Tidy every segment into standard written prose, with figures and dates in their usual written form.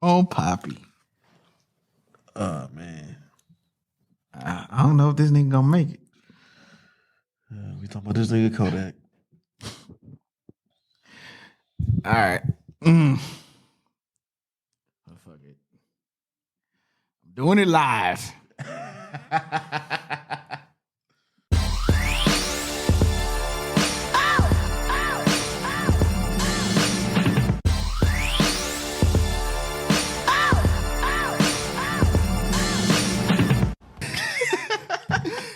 Oh, Poppy. Oh, man. I don't know if this nigga gonna make it. We talking about this nigga Kodak. All right. Oh, fuck it. I'm doing it live.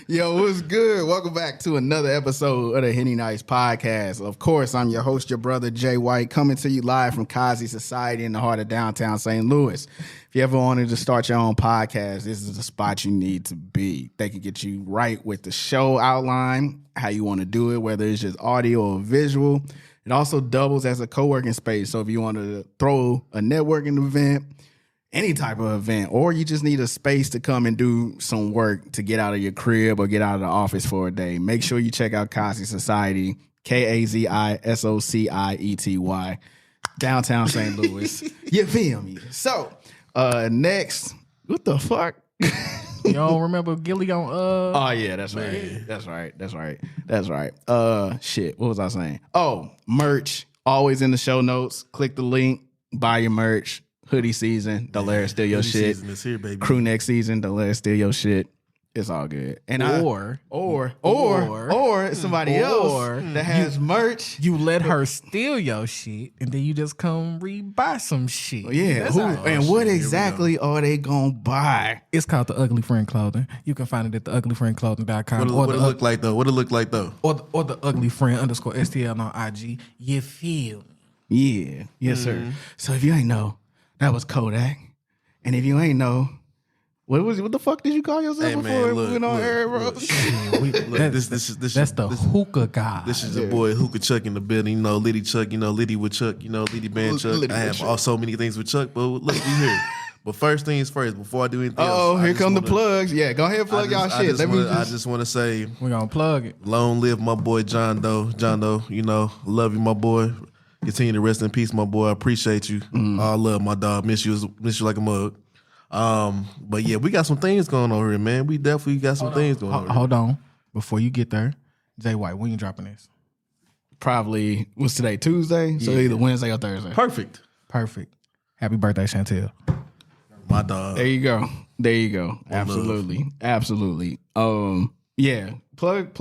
Yo, what's good? Welcome back to another episode of the Henny Nights podcast. Of course, I'm your host, your brother, Jay White, coming to you live from Kazi Society in the heart of downtown St. Louis. If you ever wanted to start your own podcast, this is the spot you need to be. They can get you right with the show outline, how you want to do it, whether it's just audio or visual. It also doubles as a co-working space. So if you want to throw a networking event, any type of event, or you just need a space to come and do some work to get out of your crib or get out of the office for a day, make sure you check out Kazi Society, KAZISOCIETY, downtown St. Louis. You feel me? So, next, what the fuck? You don't remember Gilly on Oh yeah, that's right. Man. That's right. Shit, what was I saying? Oh, merch, always in the show notes. Click the link, buy your merch. Hoodie season, don't let her steal your shit. Season is here, baby. Crew neck season, don't let her steal your shit. It's all good. And or somebody else that has merch. You let her steal your shit, and then you just come rebuy some shit. Yeah, what exactly are they gonna buy? It's called the Ugly Friend Clothing. You can find it at theuglyfriendclothing.com. What it look like though? Or the Ugly Friend _STL on IG. You feel me? Yeah, yes sir. So if you ain't know, that was Kodak. And if you ain't know, what the fuck did you call yourself before we went on air, bro? That's the hookah guy. This is the boy Hookah Chuck in the building. You know, Liddy Chuck, Liddy with Chuck, Liddy Band Chuck. Liddy I have so many things with Chuck, but look, we here. But first things first, before I do anything else. Here come the plugs. Yeah, go ahead and plug y'all shit. I just want to say, we're going to plug it. Long live my boy John Doe. John Doe, love you, my boy. Continue to rest in peace, my boy. I appreciate you. I love my dog. Miss you like a mug. But yeah, we got some things going on here, man. We definitely got some things going on. Hold on, before you get there, Jay White, when you dropping this? Probably what's today? Tuesday. So either Wednesday or Thursday. Perfect. Happy birthday, Chantel. My dog. There you go. Absolutely. Yeah. Plug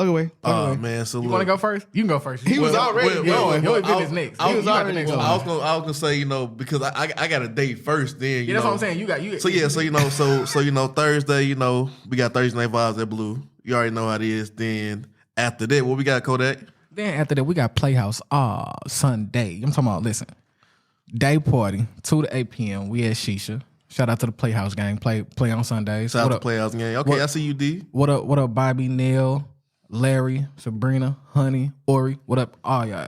away. Oh man, so you want to go first? You can go first. He was already going. Your event is next. I was gonna say, because I got a date first. Then that's what I'm saying. You got. So Thursday, we got Thursday Night Vibes at Blue. You already know how it is. Then after that, what we got, Kodak? Then after that, we got Playhouse Sunday. I'm talking about, listen, day party 2 to 8 p.m. We at Shisha. Shout out to the Playhouse gang. Play on Sundays. Shout out to Playhouse gang. Okay, I see you, D. What up, Bobby, Neil, Larry, Sabrina, Honey, Ori, what up, all y'all.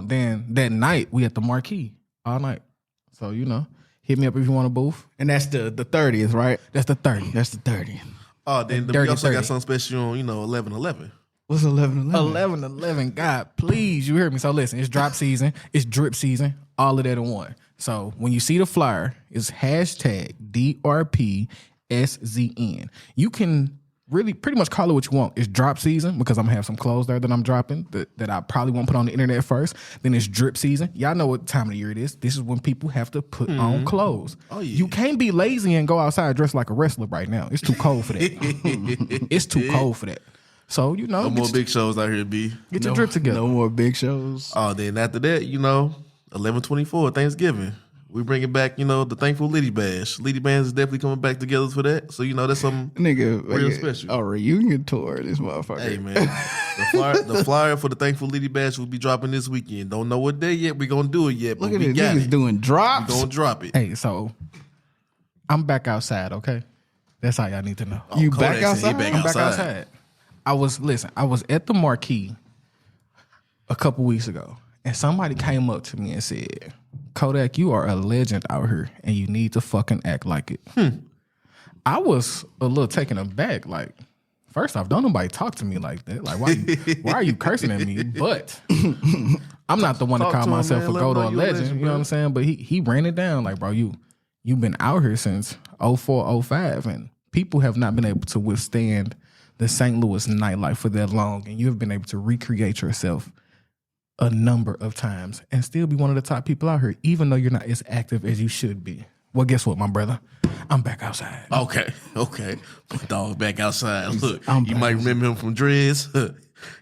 Then that night, we at the Marquee all night. So, hit me up if you want a booth. And that's the 30th, right? That's the 30th. That's the 30th. Oh, then we also got something special on, 11/11. What's 11/11? 11/11, God, please, you hear me. So listen, it's drop season, it's drip season, all of that in one. So when you see the flyer, it's hashtag DRPSZN. You can really pretty much call it what you want. It's drop season because I'm gonna have some clothes there that I'm dropping that I probably won't put on the internet first. Then it's drip season. Y'all know what time of the year it is. This is when people have to put on clothes. Oh, yeah. You can't be lazy and go outside dressed like a wrestler right now. It's too cold for that. It's too cold for that. So, no more big shows out here, B. Get your drip together. No more big shows. Oh, then after that, 11/24, Thanksgiving. We bringing back, the Thankful Liddy Bash. Liddy Bands is definitely coming back together for that. So, that's something real special. A reunion tour, this motherfucker. Hey, man. the flyer for the Thankful Liddy Bash will be dropping this weekend. Don't know what day yet. We're going to do it yet. But look at this niggas doing drops. We're going to drop it. Hey, so I'm back outside, okay? That's all y'all need to know. You back outside? I'm back outside. I was at the Marquee a couple weeks ago, and somebody came up to me and said, Kodak, you are a legend out here, and you need to fucking act like it. I was a little taken aback. Like, first off, don't nobody talk to me like that. Like, why are you cursing at me? But I'm not the one to talk call to him, myself man. a Let GOAT him or a know you a legend. legend, You know bro. what I'm saying? But he ran it down. Like, bro, you've been out here since 04, 05, and people have not been able to withstand the St. Louis nightlife for that long. And you have been able to recreate yourself a number of times and still be one of the top people out here, even though you're not as active as you should be. Well, guess what, my brother? I'm back outside. Okay. My dog back outside. Look, I'm you back might remember him from Dreads.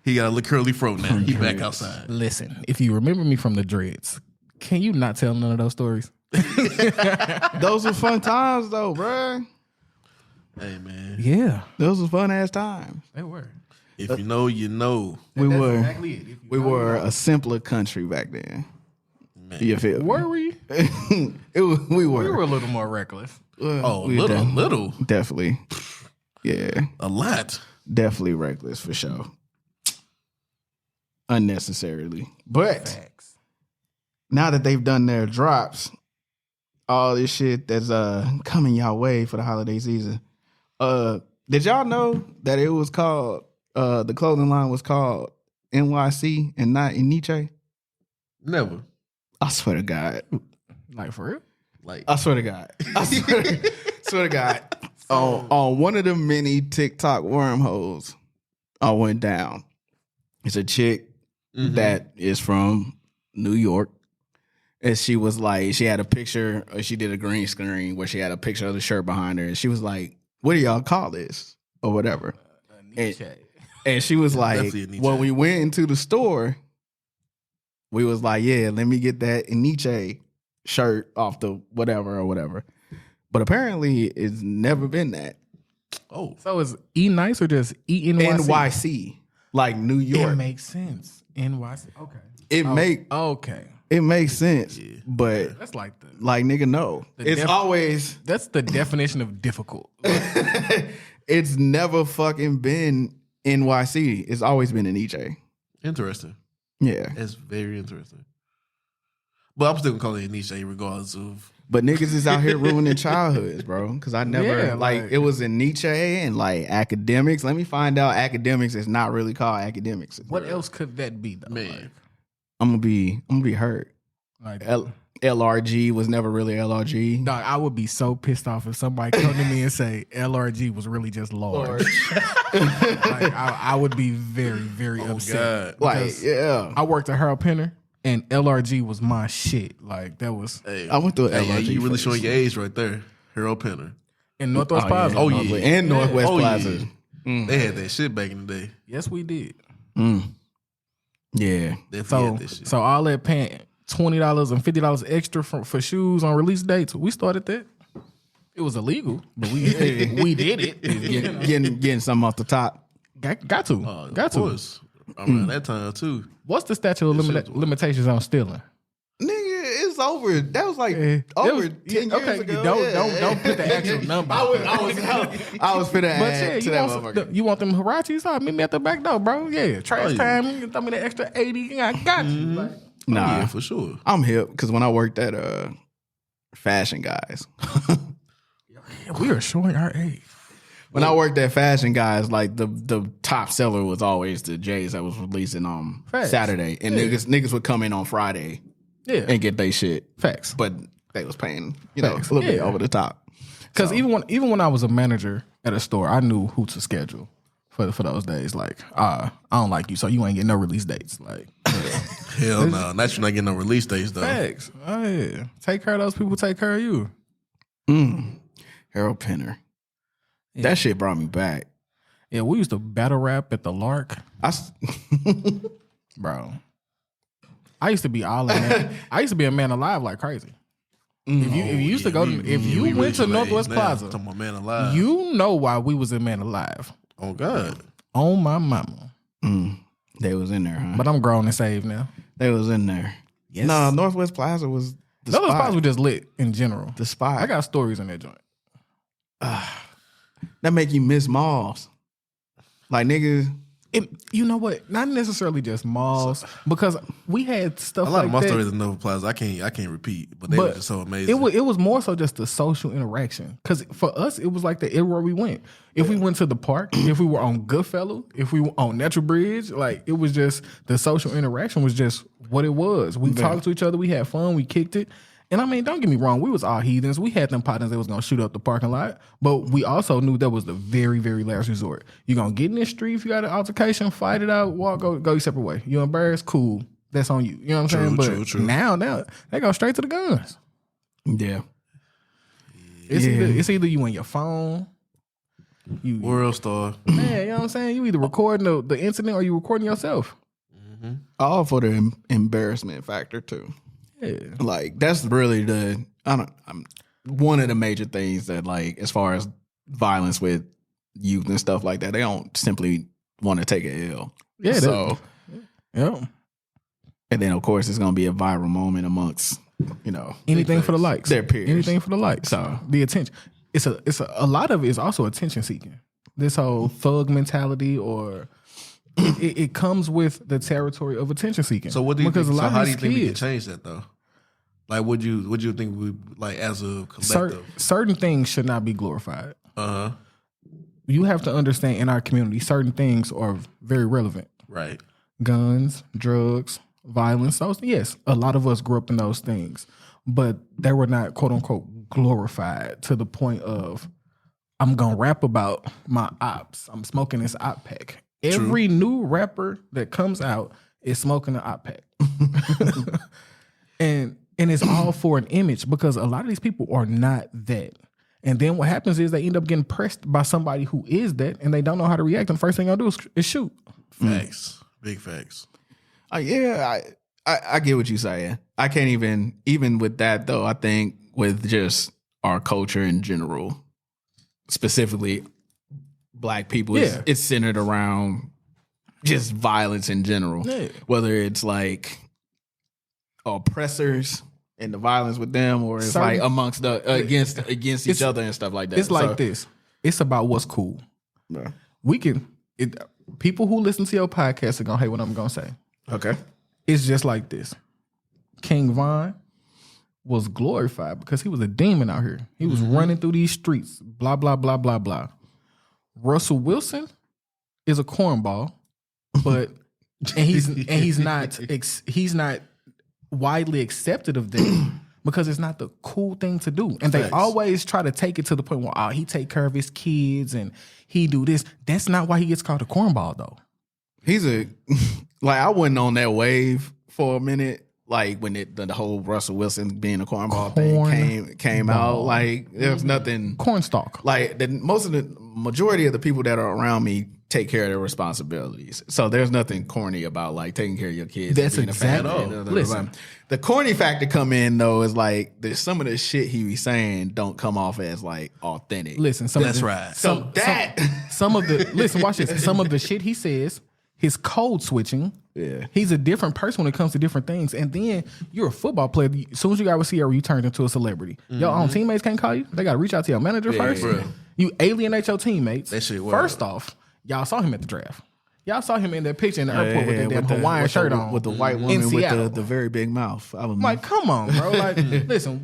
He got a little curly fro now. He back Dreads. outside. Listen, if you remember me from the dreads, can you not tell none of those stories? Those were fun times, though, bruh. Hey, man. Yeah, Those were fun ass times. they were. If you know, you know. We That's were exactly it. If you we know, were you know. a simpler country back then. Man. You feel me? Were we? We We were were. a little more reckless. Oh, We little. Definitely. Yeah. A lot. Definitely reckless for sure. Unnecessarily. But Facts. now that they've done their drops, all this shit that's coming y'all way for the holiday season. Did y'all know that it was called the clothing line was called NYC and not Nietzsche? Never. I swear to God. Like for real? Like, I swear to God. I swear to God. On one of the many TikTok wormholes, I went down. It's a chick that is from New York. And she was like, she had a picture, or she did a green screen where she had a picture of the shirt behind her. And she was like, what do y'all call this? Or whatever. And she was like, Definitely a Nietzsche. when we went into the store, we was like, yeah, let me get that Nietzsche shirt off the whatever or whatever. But apparently it's never been that. oh. So is E nice or just ENYC? NYC, like New York. It makes sense. NYC. Okay. Okay. It makes sense, but That's like like nigga, no. It's always that's the definition of difficult. it's never fucking been NYC. It's always been an EJ. Interesting. Yeah. That's very interesting. But I'm still gonna call it Nietzsche regardless of. But niggas is out here ruining childhoods, bro. Because I never Yeah, like like- it was in Nietzsche and like academics. Let me find out academics is not really called academics. What else could that be though? Man. I'm gonna be hurt. Like, LRG was never really LRG. dog, I would be so pissed off if somebody come to me and say LRG was really just large. Like, I would be very, very upset. God. Like, Because yeah. I worked at Harold Penner and LRG was my shit. Like that was Hey, I went through an hey, LRG you really phase. showing your age right there. Harold Penner. in Northwest Oh, Plaza. yeah. Oh, Northwest- yeah. And Northwest Oh, Plaza. yeah. They had that shit back in the day. Yes, we did. Yeah. Definitely So, had that shit. so all that paying $20 and $50 extra for shoes on release dates, we started that. It was illegal, but we did it. Getting something off the top. Got to. Of Got to. course. Around that time too. What's the statute of limitations on stealing? Nigga, it's over. That was like That over was- 10 years okay, ago. don't put the actual number. I was finna But add yeah, to you that want, motherfucker. you want them Hirachis? Huh? Meet me at the back door, bro. Yeah, trash time. You can throw me the extra 80. I got you. Like, Nah, Yeah, for sure. I'm hip because when I worked at Fashion Guys, we are showing our age. when I worked at Fashion Guys, like the top seller was always the J's that was releasing on Facts. Saturday, and niggas would come in on Friday Yeah, and get they shit, facts. but they was paying a little bit Yeah. over the top. Because even when I was a manager at a store, I knew who to schedule for those days. Like, I don't like you, so you ain't getting no release dates. Like, Hell no. Not you're not getting no release days though. facts. Oh yeah, take care of those people. Take care of you. Harold Penner, that shit brought me back. Yeah, we used to battle rap at the Lark, bro. I used to be all in there. I used to be a man alive like crazy. If you used to go to, if you went to Northwest Plaza, Talking about man alive. you know why we was in Man Alive. Oh God. On my mama. They was in there, huh? But I'm grown and saved now. They was in there. Yes. No, Northwest Plaza was the Northwest spot. Plaza was just lit in general. The spot. I got stories in that joint. That make you miss malls. Like niggas, You know what? Not necessarily just malls, because we had stuff A lot like of my that. stories in Nova Plaza, I can't repeat, but they were just so amazing. It was more so just the social interaction. Because for us, it was like the everywhere we went. If we went to the park, if we were on Goodfellow, if we were on Natural Bridge, like it was just the social interaction was just what it was. We talked to each other, we had fun, we kicked it. And I mean, don't get me wrong, we was all heathens. We had them partners that was gonna shoot up the parking lot, but we also knew that was the very, very last resort. You're gonna get in the street if you got an altercation, fight it out, go your separate way. You're embarrassed, cool. That's on you. You know what I'm saying? But now they go straight to the guns. Yeah. It's either you and your phone. World star. Man, you know what I'm saying? You either recording the incident or you recording yourself. All for the embarrassment factor too. Yeah. Like that's really one of the major things that, like, as far as violence with youth and stuff like that, they don't simply want to take an L. Yeah. So Yeah. and then of course it's gonna be a viral moment amongst, Anything for the likes. Their peers. Anything for the likes. So The attention. It's a lot of it is also attention seeking. This whole thug mentality, or it comes with the territory of attention seeking. So what do you think? A lot So of how do these you think we can kids, change that though? Like, would you think we, like, as a collective? certain things should not be glorified. Uh-huh. You have to understand, in our community, certain things are very relevant. Right. Guns, drugs, violence. Those, yes, a lot of us grew up in those things, but they were not, quote unquote, glorified to the point of, I'm gonna rap about my ops. I'm smoking this op pack. Every new rapper that comes out is smoking an op pack. And it's all for an image, because a lot of these people are not that. And then what happens is they end up getting pressed by somebody who is that, and they don't know how to react. And the first thing they'll do is shoot. Facts. Big facts. yeah, I get what you're saying. I can't even with that though. I think with just our culture in general, specifically Black people, it's centered around just violence in general. Yeah. Whether it's like oppressors and the violence with them, or it's like amongst the against each other and stuff like that. It's like this. It's about what's cool. Yeah. People who listen to your podcast are gonna hate what I'm gonna say. Okay. It's just like this. King Von was glorified because he was a demon out here. He was running through these streets, blah, blah, blah, blah, blah. Russell Wilson is a cornball, but he's not widely accepted of that because it's not the cool thing to do. And they always try to take it to the point where, he take care of his kids and he do this. That's not why he gets called a cornball though. He's like, I wasn't on that wave for a minute. Like when the whole Russell Wilson being a cornball thing came out, like there was nothing cornstalk. Like the majority of the people that are around me take care of their responsibilities. So there's nothing corny about like taking care of your kids. That's exactly. Listen, the corny factor come in though is like there's some of the shit he be saying don't come off as like authentic. Listen, Some of the shit he says, his code switching. Yeah, he's a different person when it comes to different things. And then you're a football player. As soon as you got with Sierra, you turned into a celebrity. Your own teammates can't call you. They got to reach out to your manager first. Bro. You alienate your teammates. That shit wild. First off, y'all saw him at the draft. Y'all saw him in that picture in the airport with that damn Hawaiian shirt on. With the white woman with the very big mouth. I'm like, come on, bro. Like, listen,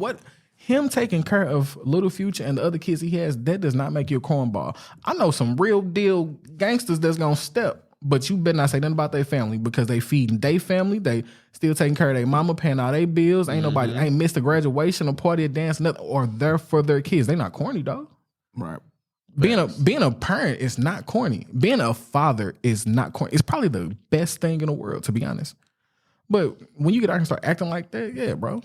him taking care of Little Future and the other kids he has, that does not make you a cornball. I know some real deal gangsters that's going to step. But you better not say nothing about their family because they feeding their family. They still taking care of their mama, paying all their bills. Ain't nobody ain't missed a graduation, a party, a dance, nothing, or there for their kids. They not corny, dog. Right. Being a parent is not corny. Being a father is not corny. It's probably the best thing in the world, to be honest. But when you get out and start acting like that, yeah, bro.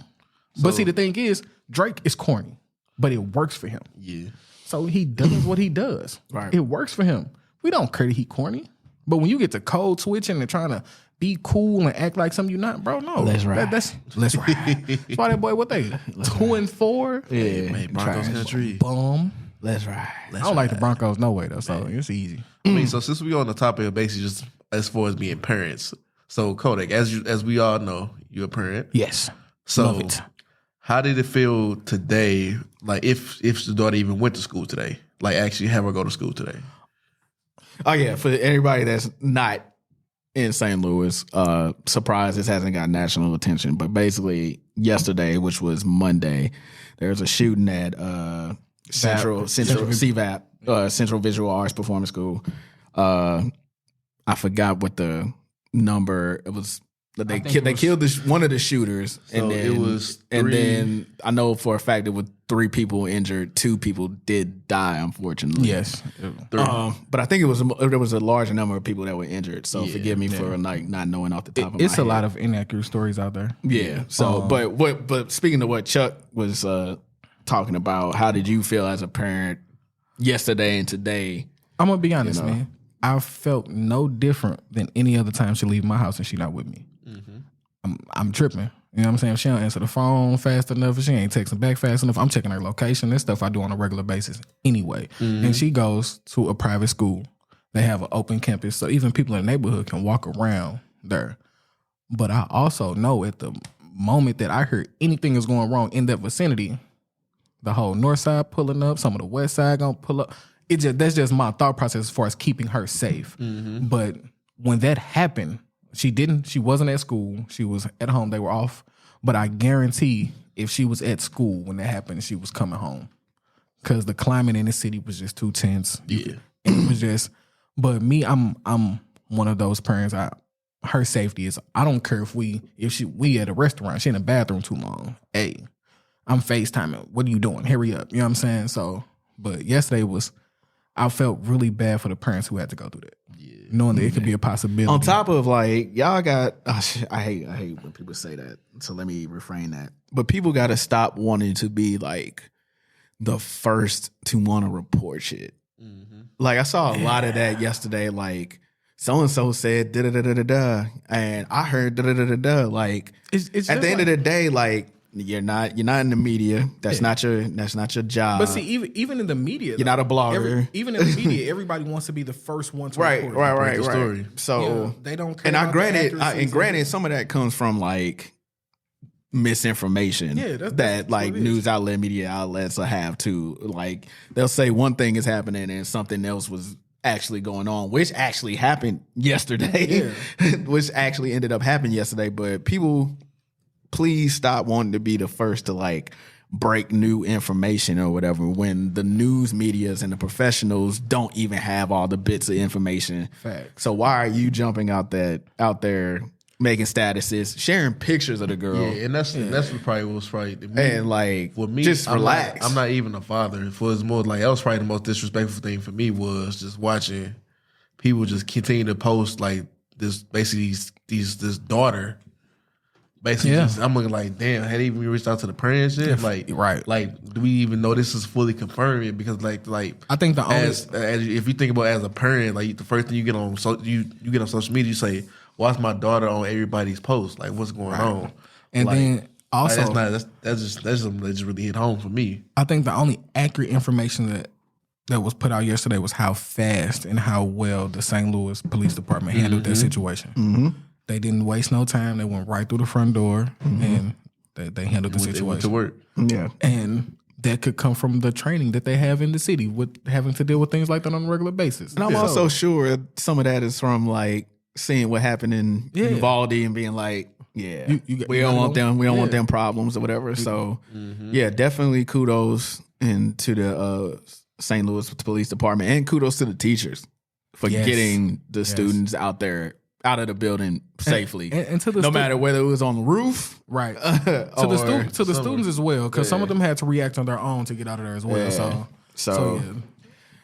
But see, the thing is, Drake is corny, but it works for him. Yeah. So he does what he does. Right. It works for him. We don't care that he corny. But when you get to code switching and trying to be cool and act like something you're not, bro, no. Let's ride. That's let's ride. That's why that boy, what they 2-4? Yeah, man, Broncos country. Bum. Let's ride. I don't like the Broncos no way though, so it's easy. I mean, so since we on the topic of basically just as far as being parents, so Kodak, as we all know, you're a parent. Yes. So Love it. How did it feel today? Like if the daughter even went to school today, like actually have her go to school today. Oh yeah, for everybody that's not in St. Louis, surprised this hasn't got national attention. But basically, yesterday, which was Monday, there was a shooting at Central CVAP, Central Visual Arts Performance School. I forgot what the number it was. They killed one of the shooters, So it was three. And then I know for a fact there were 3 people injured. 2 people did die, unfortunately. Yes, but I think there was a larger number of people that were injured. So forgive me for like not knowing off the top of my head. It's a lot of inaccurate stories out there. Yeah. So, but speaking of what Chuck was talking about, how did you feel as a parent yesterday and today? I'm gonna be honest, man. I felt no different than any other time she leave my house and she not with me. I'm tripping. You know what I'm saying? If she don't answer the phone fast enough, if she ain't texting back fast enough, I'm checking her location. That's stuff I do on a regular basis anyway. And she goes to a private school. They have an open campus, so even people in the neighborhood can walk around there. But I also know at the moment that I heard anything is going wrong in that vicinity, the whole north side pulling up, some of the west side gonna pull up. That's just my thought process as far as keeping her safe. But when that happened, she wasn't at school. She was at home. They were off. But I guarantee if she was at school when that happened, she was coming home. Because the climate in the city was just too tense. Yeah. And it was just, but me, I'm one of those parents. Her safety is, I don't care if we at a restaurant, she in the bathroom too long. Hey, I'm FaceTiming. What are you doing? Hurry up. You know what I'm saying? So, but yesterday I felt really bad for the parents who had to go through that. Knowing that it could be a possibility. On top of like, y'all got, I hate when people say that. So let me refrain that. But people got to stop wanting to be like the first to want to report shit. Like I saw a lot of that yesterday. Like so-and-so said da-da-da-da-da-da. And I heard da-da-da-da-da. Like it's at the end of the day, like, you're not in the media. That's not your job. But see, even in the media, you're not a blogger. Even in the media, everybody wants to be the first one to right. report The story. So they don't care. And granted, some of that comes from like misinformation. Yeah, that like news outlet, media outlets will have too. Like they'll say one thing is happening and something else was actually going on, which actually happened yesterday. Which actually ended up happening yesterday. But people, please stop wanting to be the first to like break new information or whatever when the news medias and the professionals don't even have all the bits of information. Facts. So why are you jumping out there making statuses, sharing pictures of the girl? Yeah, and that's what probably was right. And like, with me, just relax. I'm not even a father. It was more like, that was probably the most disrespectful thing for me was just watching people just continue to post like this, basically this daughter. Basically, I'm looking like, damn, had he even reached out to the parents yet? Like, right. Like, do we even know this is fully confirmed yet? Because, like, I think the as if you think about it as a parent, like the first thing you get on you get on social media, you say, "Watch my daughter on everybody's post. Like, what's going on?" And like, then also, that's something that just really hit home for me. I think the only accurate information that was put out yesterday was how fast and how well the St. Louis Police Department handled that situation. They didn't waste no time. They went right through the front door and they handled the situation. They went to work. Yeah. And that could come from the training that they have in the city with having to deal with things like that on a regular basis. And I'm also sure some of that is from like seeing what happened in Uvalde and being like, we don't want them. We don't want them problems or whatever. So yeah, definitely kudos to the St. Louis Police Department and kudos to the teachers for getting the students out of the building safely, and to the no matter whether it was on the roof, right? to the students as well, because some of them had to react on their own to get out of there as well. So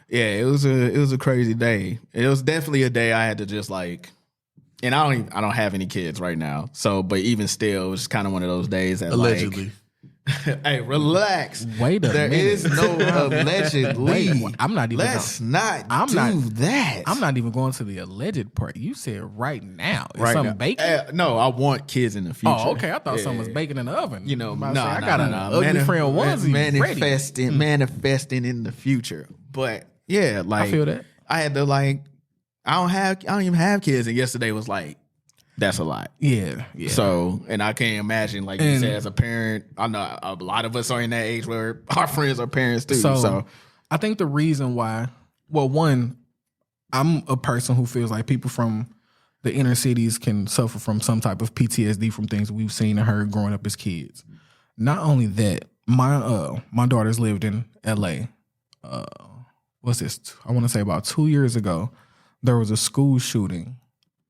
it was a crazy day. It was definitely a day I had to just like, and I don't have any kids right now, so but even still, it was kind of one of those days that allegedly. Like, hey, relax. Wait a minute. There is no allegedly. I'm not even. Let's not do that. I'm not even going to the alleged part. You said right now. Is right something now. baking? No, I want kids in the future. Oh, okay. I thought something was baking in the oven. You know, I got an ugly friend onesie manifesting in the future. But yeah, like I feel that. I had to like. I don't even have kids, and yesterday was like. That's a lot. Yeah. So, and I can't imagine, like you said, as a parent, I know a lot of us are in that age where our friends are parents too. So I think the reason why, well, one, I'm a person who feels like people from the inner cities can suffer from some type of PTSD from things we've seen and heard growing up as kids. Not only that, my daughters lived in LA. What's this? I want to say about 2 years ago, there was a school shooting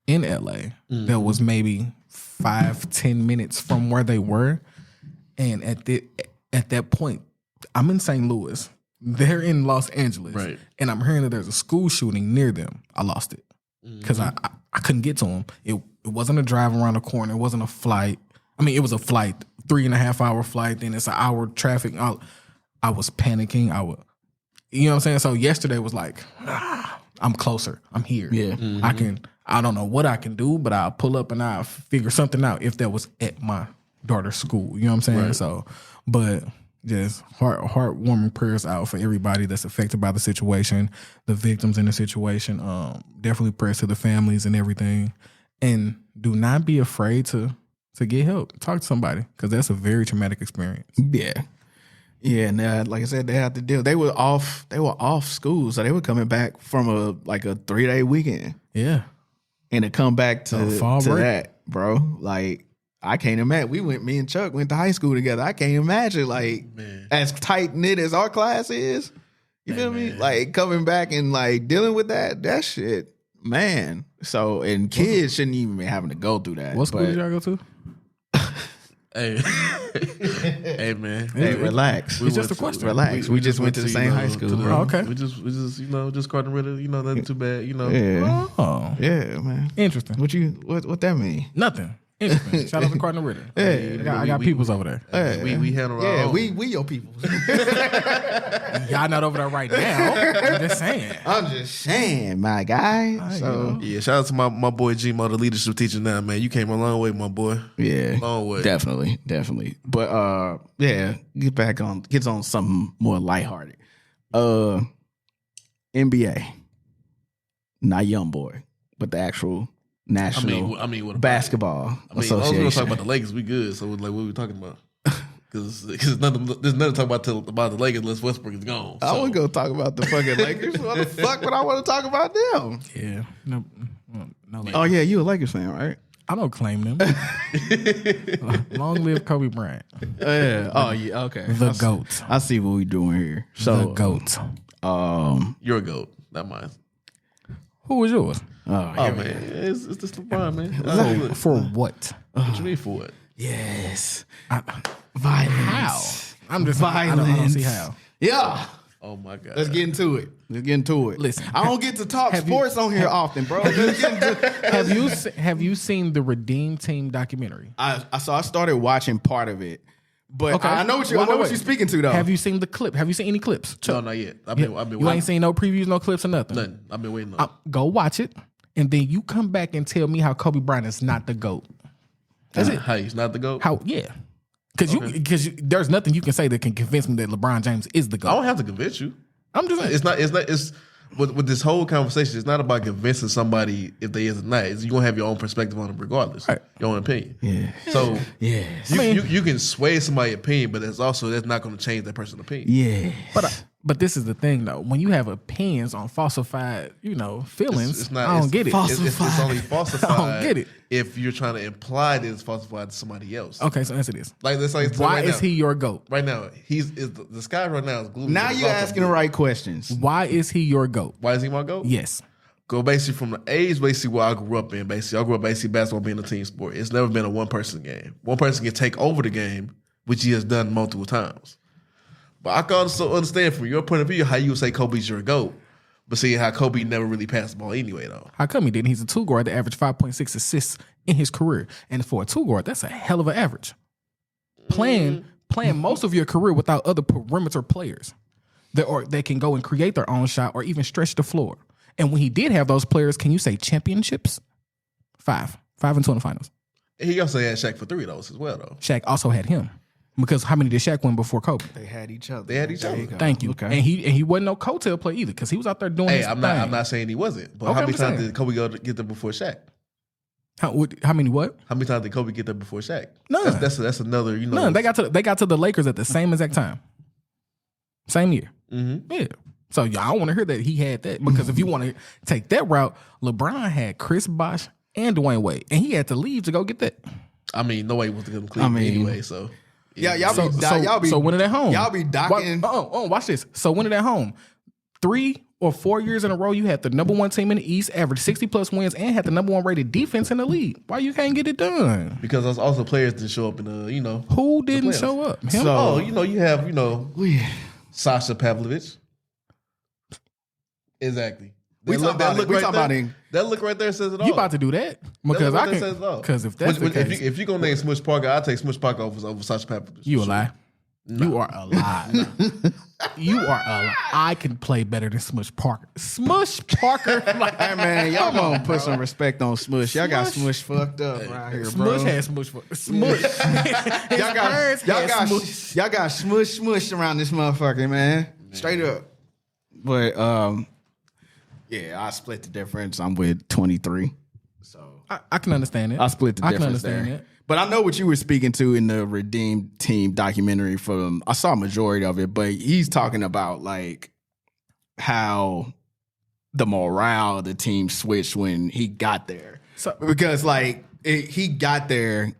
in LA that was maybe 5-10 minutes from where they were. And at that point, I'm in St. Louis. They're in Los Angeles. Right. And I'm hearing that there's a school shooting near them. I lost it. Because I couldn't get to them. It wasn't a drive around the corner. It wasn't a flight. I mean, it was a flight, 3.5 hour flight. Then it's an hour traffic. I was panicing. You know what I'm saying? So yesterday was like, I'm closer. I'm here. Yeah. I don't know what I can do, but I'll pull up and I'll figure something out if that was at my daughter's school. You know what I'm saying? Right. So, but just heartwarming prayers out for everybody that's affected by the situation, the victims in the situation. Definitely prayers to the families and everything. And do not be afraid to get help. Talk to somebody, because that's a very traumatic experience. Yeah. Yeah, and like I said, they had to deal. They were off school, so they were coming back from a 3-day weekend. Yeah. And to come back to fall break. that, bro, like, I can't imagine. Me and Chuck went to high school together. I can't imagine, like, as tight knit as our class is. You feel me? Like, coming back and like dealing with that shit, man. So, and kids shouldn't even be having to go through that. What school did y'all go to? Hey, hey, man. Hey, relax. It's just a question. Relax. We just went to the same high school, bro. Oh, okay. We just just Carter Ritter, nothing too bad, Yeah. Oh, Yeah, man. interesting. What that mean? Nothing. Interesting. Shout out to Cardinal Ritter. Yeah. I got peoples over there. We handle our Yeah, own. we your people. Y'all not over there right now. I'm just saying. I'm just saying, my guy. So Yeah, shout out to my boy G-Mo, the leadership teacher now, man. You came a long way, my boy. yeah, Long way. definitely. But yeah, get on something more lighthearted. NBA, not young boy, but the actual national I mean, what basketball I was association. going to talk about the Lakers. We good. So like, what are we talking about? Because there's nothing to talk about the Lakers unless Westbrook is gone. I So. would go talk about the fucking Lakers. What the fuck would I want to talk about them? Yeah. No. Oh yeah, you a Lakers fan, right? I don't claim them. Long live Kobe Bryant. Yeah. Oh yeah. Okay. The GOAT. I see what we doing here. So The GOAT. You're a GOAT, not mine. Who was yours? Oh man, it's this LeBron, man. For what? What you mean for what? yes, violence. How? I'm just Violence. I don't see how. Yeah. Oh my God. Let's get into it. Listen, I don't get to talk have you- sports on here often, bro. Have you seen the Redeem Team documentary? I started watching part of it, but Okay. I know what you. Wait, I know wait, what wait. you're speaking to, though. Have you seen the clip? Have you seen any clips? No, not yet. I've been You ain't seen no previews, no clips, or nothing. nothing. I've been waiting on. Go watch it, and then you come back and tell me how Kobe Bryant is not the GOAT. That's it. How he's not the GOAT? How? Yeah, because there's nothing you can say that can convince me that LeBron James is the I GOAT. don't have to convince you. I'm just saying. It's with this whole conversation, it's not about convincing somebody if they is or not. You're gonna have your own perspective on it regardless. Right. Your own opinion. Yeah. So Yes. you can sway somebody's opinion, but that's not gonna change that person's opinion. Yeah. But this is the thing, though. When you have opinions on falsified, feelings, It's not, I don't get it. It's only falsified. I don't get it. If you're trying to imply that it's falsified to somebody else. Okay, so answer this. Like let's say Why right is now, he your GOAT? right now? The sky right now is glue. Now you're asking the right questions. Why is he your GOAT? Why is he my GOAT? Yes. Go basically from the age basically where I grew up in. Basically, I grew up basically basketball being a team sport. It's never been a one person game. One person can take over the game, which he has done multiple times. But I can also understand from your point of view how you would say Kobe's your GOAT, but see how Kobe never really passed the ball anyway though. How come he didn't? He's a two guard that averaged 5.6 assists in his career. And for a two guard, that's a hell of an average. Playing most of your career without other perimeter players that can go and create their own shot or even stretch the floor. And when he did have those players, can you say championships? 5 and 2 in the finals. He also had Shaq for 3 of those as well though. Shaq also had him. Because how many did Shaq win before Kobe? They had each other. There you go. Thank you. Okay. And he wasn't no coattail player either because he was out there doing Hey, his I'm thing. not saying he wasn't, but Okay, how many I'm times saying. did Kobe go to get there before Shaq? How many what? How many times did Kobe get there before Shaq? None. That's another None. They got to the Lakers at the same exact time. Same year. Mm-hmm. Yeah. So y'all don't want to hear that he had that, because if you want to take that route, LeBron had Chris Bosh and Dwayne Wade, and he had to leave to go get that. I mean, no way was going to Cleveland anyway. So So when it at home, y'all be docking. Watch this. So when it at home, 3 or 4 years in a row, you had the number 1 team in the East, averaged 60+ wins, and had the number 1 rated defense in the league. Why you can't get it done? Because there's also players didn't show up in the Who didn't show up? Him? So you have Sasha Pavlovich. Exactly. That look right there says it all. You about to do that? Because I can. Because if that's the case, if you're gonna name Smush Parker, I'll take Smush Parker over Sasha Pavlovich. You a lie. No. You are a lie. You are a lie. I can play better than Smush Parker. Smush Parker. Hey man, y'all gonna put some respect on Smush. Y'all got Smush fucked up right here, bro. Smush had Smush. Smush. Y'all got Smush around this motherfucker, man. Straight up. But yeah, I split the difference. I'm with 23. So I can understand it. I split the difference. I can understand there. It. But I know what you were speaking to in the Redeemed Team documentary from, I saw a majority of it, but he's talking about like how the morale of the team switched when he got there. So, because like he got there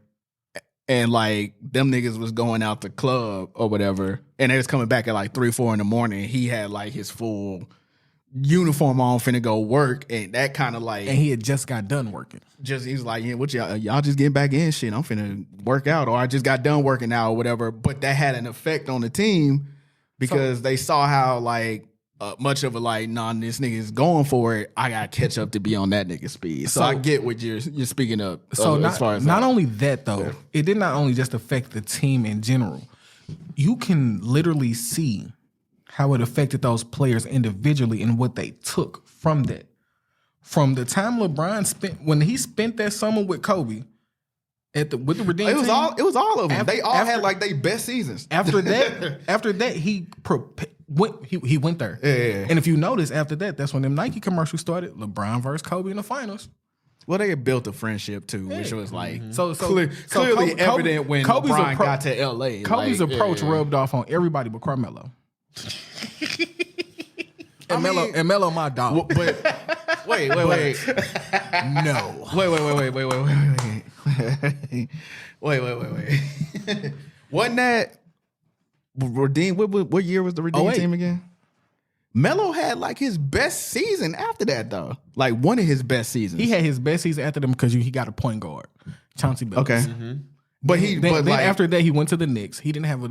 and like them niggas was going out the club or whatever, and they was coming back at like 3, 4 in the morning. He had like his full uniform on, finna go work, and that kind of like, and he had just got done working. He's like, yeah, what y'all just getting back in shit? I'm finna work out, or I just got done working out, or whatever. But that had an effect on the team because they saw how like much of a like, this nigga is going for it. I gotta catch up to be on that nigga speed. So I get what you're speaking of. So as far as not only that though, it did not only just affect the team in general. You can literally see how it affected those players individually and what they took from that. From the time LeBron spent that summer with Kobe with the Redeemed Team, it was all of them. They all had like their best seasons. After that, he went there. Yeah. And if you notice, after that, that's when them Nike commercials started. LeBron versus Kobe in the finals. Well, they had built a friendship too, which was like clearly evident when LeBron got to LA. Kobe's approach rubbed off on everybody but Carmelo. And Melo, my dog. But wait. No. Wait. Wasn't that Redeem? What year was the Redeem team again? Melo had like his best season after that though. Like one of his best seasons. He had his best season after them because he got a point guard, Chauncey Billups. Okay. Mm-hmm. But then after that he went to the Knicks. He didn't have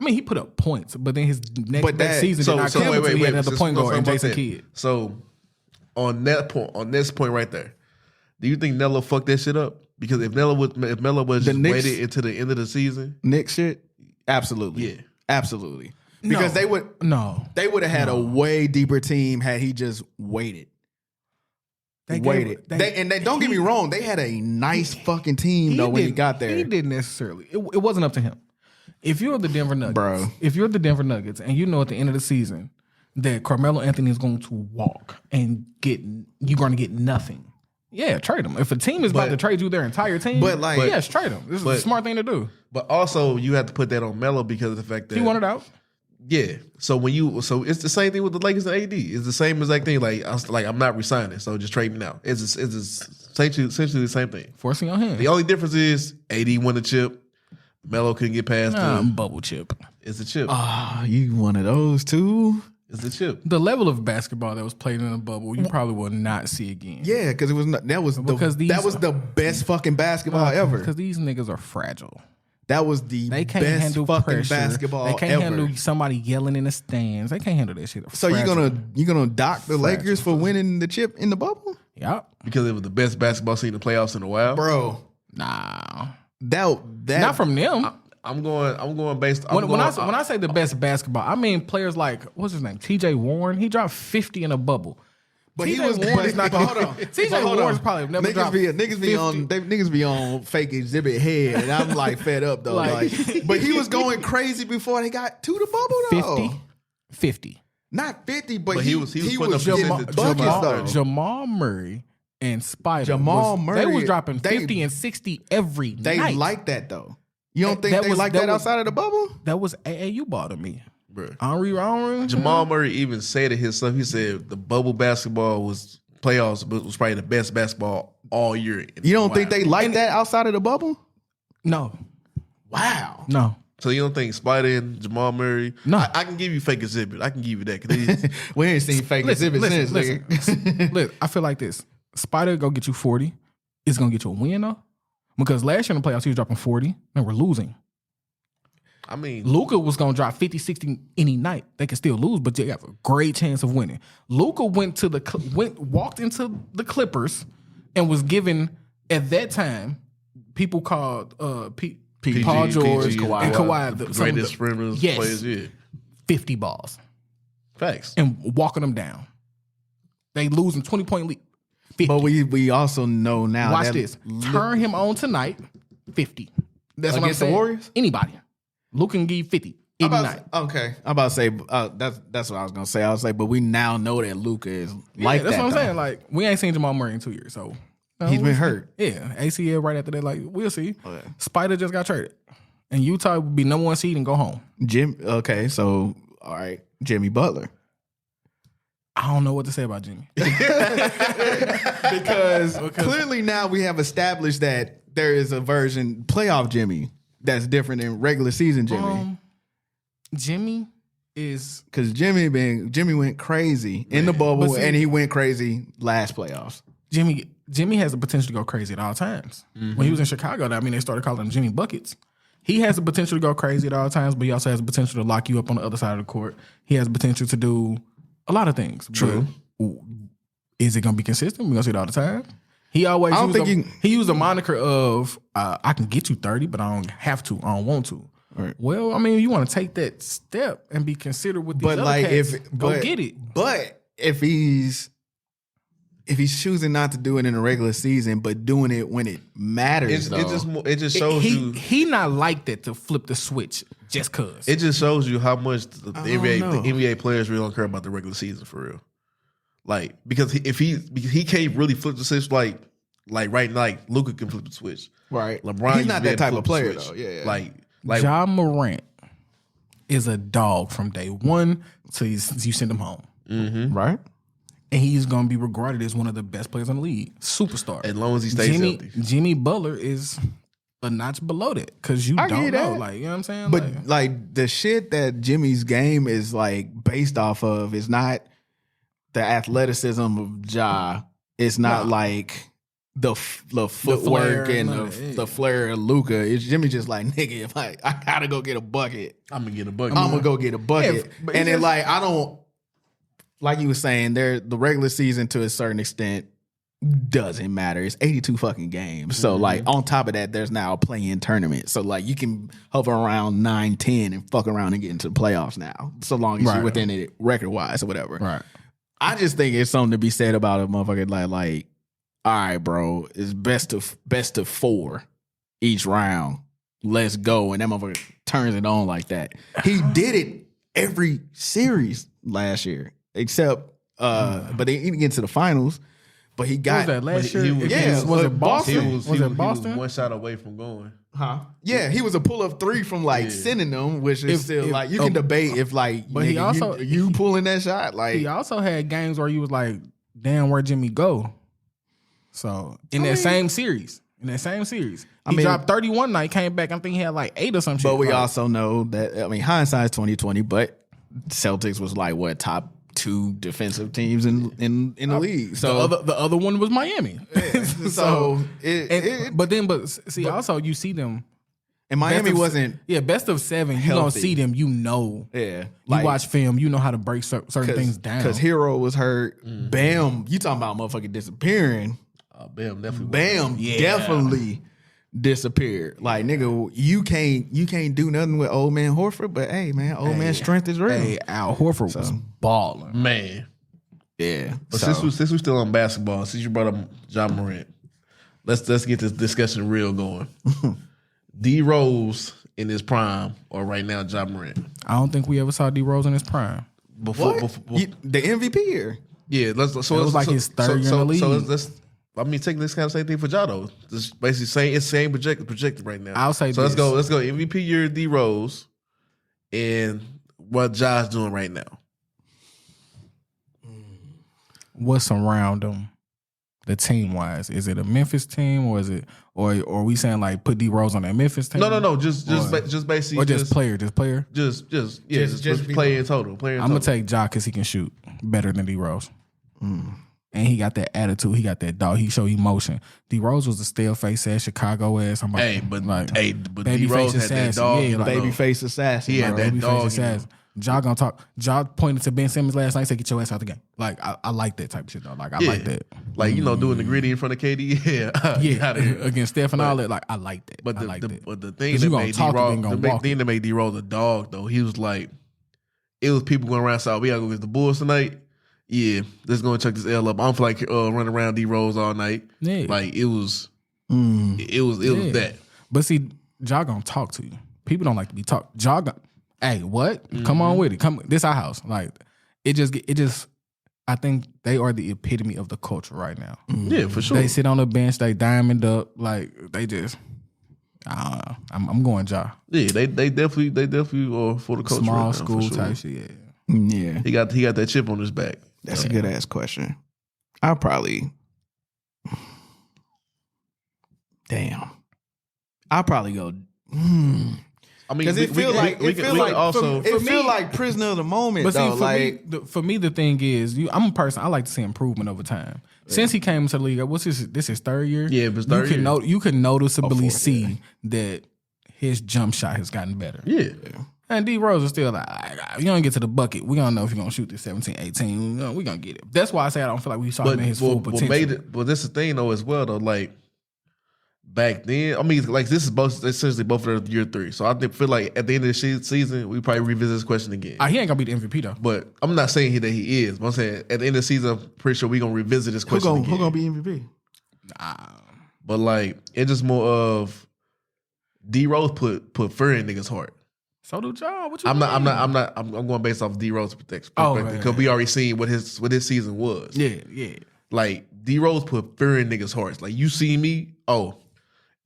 he put up points, but then his next best season did not come until he had another point guard and Jason Kidd. So on this point right there, do you think Nello fucked that shit up? Because if Melo was just waited until the end of the season, Knicks shit, absolutely, yeah, absolutely. Because they would have had a way deeper team had he just waited. Don't get me wrong, they had a nice fucking team though when he got there. He didn't necessarily. It wasn't up to him. If you're the Denver Nuggets, and you know at the end of the season that Carmelo Anthony is going to walk and you're going to get nothing, yeah, trade him. If a team is about to trade you their entire team, yes, trade him. This is a smart thing to do. But also, you have to put that on Melo because of the fact that he wanted out. Yeah, so it's the same thing with the Lakers and AD. It's the same exact thing. I'm not resigning, so just trade me now. It's essentially the same thing. Forcing your hand. The only difference is AD won the chip. Melo couldn't get past the bubble chip. It's a chip. You one of those too? It's a chip. The level of basketball that was played in a bubble, you probably will not see again. Yeah, because that was the best fucking basketball ever. Because these niggas are fragile. That was the best fucking pressure. Basketball ever. They can't handle somebody yelling in the stands. They can't handle that shit. So you're gonna dock the Lakers for winning the chip in the bubble? Yep. Because it was the best basketball scene in the playoffs in a while, bro. Nah. That not from them. I'm going based. When I say the best basketball, I mean players like what's his name, T.J. Warren. He dropped 50 in a bubble. But T.J. Warren is not gonna hold on. T.J. Warren's probably never dropped. Niggas be on fake exhibit head, and I'm like fed up though. But he was going crazy before they got to the bubble though. 50. Not 50, but he was putting up buckets though. Jamal Murray and Spider. Murray, they was dropping 50 and 60 every night. They like that though. You don't think they like that outside of the bubble? That was AAU ball to me. bro. Henri, Jamal Murray even said it himself. He said the bubble basketball was playoffs, but was probably the best basketball all year. You don't think they like that outside of the bubble? No. Wow. No. So you don't think Spider and Jamal Murray? No. I can give you fake exhibit. I can give you that. 'Cause We ain't seen fake exhibits since. Listen, look, I feel like this. Spider go get you 40. It's gonna get you a win though. Because last year in the playoffs, he was dropping 40 and we're losing. I mean, Luka was gonna drop 50, 60 any night. They could still lose, but they have a great chance of winning. Luka walked into the Clippers and was given at that time people called Paul George and Kawhi the greatest perimeter players. Yeah, 50 balls. Facts. And walking them down. They losing 20-point lead. 50. But we also know now. Watch this. Turn him on tonight. 50. That's what I'm Against the saying. Warriors? Anybody. Luke can give you 50 any night. Okay, I'm about to say that's what I was gonna say. I was like, but we now know that Luka is like that's that. what I'm though. saying. Like we ain't seen Jamal Murray in 2 years, so He's been hurt. Yeah, ACL right after that. Like we'll see. Okay. Spider just got traded, and Utah would be number 1 seed and go home. Okay, so all right, Jimmy Butler. I don't know what to say about Jimmy because clearly now we have established that there is a version playoff Jimmy that's different than regular season Jimmy. Jimmy is because Jimmy went crazy in the bubble and he went crazy last playoffs. Jimmy has the potential to go crazy at all times. When he was in Chicago, I mean, they started calling him Jimmy Buckets. He has the potential to go crazy at all times, but he also has the potential to lock you up on the other side of the court. He has the potential to do a lot of things. True. But is it going to be consistent? We're going to see it all the time. He always he used a moniker of, I can get you 30, but I don't have to. I don't want to. Right. Well, I mean, you want to take that step and be considered with these other cats. Go get it. But if he's choosing not to do it in the regular season, but doing it when it matters, it just shows you he not like that to flip the switch just cause. It just shows you how much the NBA players really don't care about the regular season for real. Like because he can't really flip the switch like right now, like Luka can flip the switch. Right. LeBron, he's not that type of player though. Yeah. Like Ja Morant is a dog from day one till you send him home. Mm-hmm. Right. And he's going to be regarded as one of the best players in the league. Superstar. As long as he stays healthy. Jimmy Butler is a notch below that because you don't know. Like, you know what I'm saying? But like the shit that Jimmy's game is like based off of is not the athleticism of Ja. It's not like the footwork and the flair of Luka. It's Jimmy just like, nigga, if I gotta go get a bucket. I'm gonna get a bucket. I'm gonna go get a bucket. Yeah, and then like I don't, like you were saying, the regular season to a certain extent doesn't matter. It's 82 fucking games. So like on top of that, there's now a play-in tournament. So like you can hover around 9-10 and fuck around and get into the playoffs now. So long as you're within it record-wise or whatever. Right. I just think it's something to be said about a motherfucker like, all right, bro, it's best of 4 each round. Let's go. And that motherfucker turns it on like that. He did it every series last year. Except, but they didn't get to the finals. But he got that last year. Was it Boston? Was it Boston? He was one shot away from going. Huh? Yeah, he was a pull-up 3 from like sending them, which is still like you can debate if like, but he also you pulling that shot. Like he also had games where you was like, damn, where'd Jimmy go? So in that same series, he dropped 31 night, came back. I think he had like 8 or some shit. But we also know that hindsight's 2020. But Celtics was like what top 2 defensive teams in the league. So the other one was Miami. Also you see them. And Miami wasn't best of 7. You healthy. don't see them. You know. Yeah, you watch film. You know how to break certain things down. Because Hero was hurt. Bam, you talking about motherfucking disappearing? Bam definitely. Definitely disappeared. Like nigga, you can't do nothing with old man Horford. But hey man, old man strength is real. Hey, Al Horford was balling, man. Yeah. But since we're still on basketball, since you brought up Ja Morant, let's get this discussion real going. D Rose in his prime, or right now Ja Morant? I don't think we ever saw D Rose in his prime. Before the MVP year. Yeah, it was like his third year in the league. So let's take this kind of same thing for Ja though. Just basically same projected right now. I'll say so. Let's go MVP year D Rose, and what Josh doing right now. What's around them, the team wise? Is it a Memphis team, or is it, or are we saying like put D Rose on that Memphis team? No. Just basically, or just player. Just play in total. I'm gonna take Ja because he can shoot better than D Rose, and he got that attitude. He got that dog. He show emotion. D Rose was a stale face ass Chicago ass. But baby D Rose face had that assassin. dog. Yeah, like, Baby face assassin. He had bro. that baby dog. face assassin. Ja gonna talk. Ja pointed to Ben Simmons last night. Said, "Get your ass out the game." Like I like that type of shit though. Like I like that. Like doing the gritty in front of KD. Yeah, against Steph and all that. Like I like that. But I like that. the thing 'Cause that you gonna made talk D Rose, and then the gonna big walk thing that made D Rose a dog though, he was like, it was people going around saying, we gotta go against the Bulls tonight. Yeah, let's go and check this L up. I don't feel like running around D Rose all night. Yeah, like it was that. But see, Ja gonna talk to you. People don't like to be talked. Ja gonna, hey, what? Come on with it. Come, this our house. Like it just. I think they are the epitome of the culture right now. Yeah, for sure. They sit on the bench, they diamond up, like they just. I'm going Ja. Yeah, they definitely for the culture. Small right now, school for sure. type shit. Yeah. He got that chip on his back. That's a good ass question. I'll probably. Damn. I'll probably go. I mean, because it feel like prisoner of the moment. But though, see, for me, the thing is, I'm a person. I like to see improvement over time. Since he came into the league, what's this his third year? Yeah, his third year. You can noticeably see that his jump shot has gotten better. Yeah. And D Rose is still like, you don't get to the bucket. We don't know if you're going to shoot this 17, 18. We're going to get it. That's why I say I don't feel like we saw him in his full potential. But this is the thing, though, as well, though. Like, back then, I mean, like, this is essentially both of year 3. So I feel like at the end of the season, we probably revisit this question again. He ain't going to be the MVP, though. But I'm not saying that he is. But I'm saying at the end of the season, I'm pretty sure we're going to revisit this question again. Who going to be MVP? But, like, it's just more of D Rose put fear in niggas' heart. So do Ja. What you I'm mean? I'm going based off D Rose perspective right. we already seen what his season was. Yeah. Like D Rose put fear in niggas' hearts. Like you see me,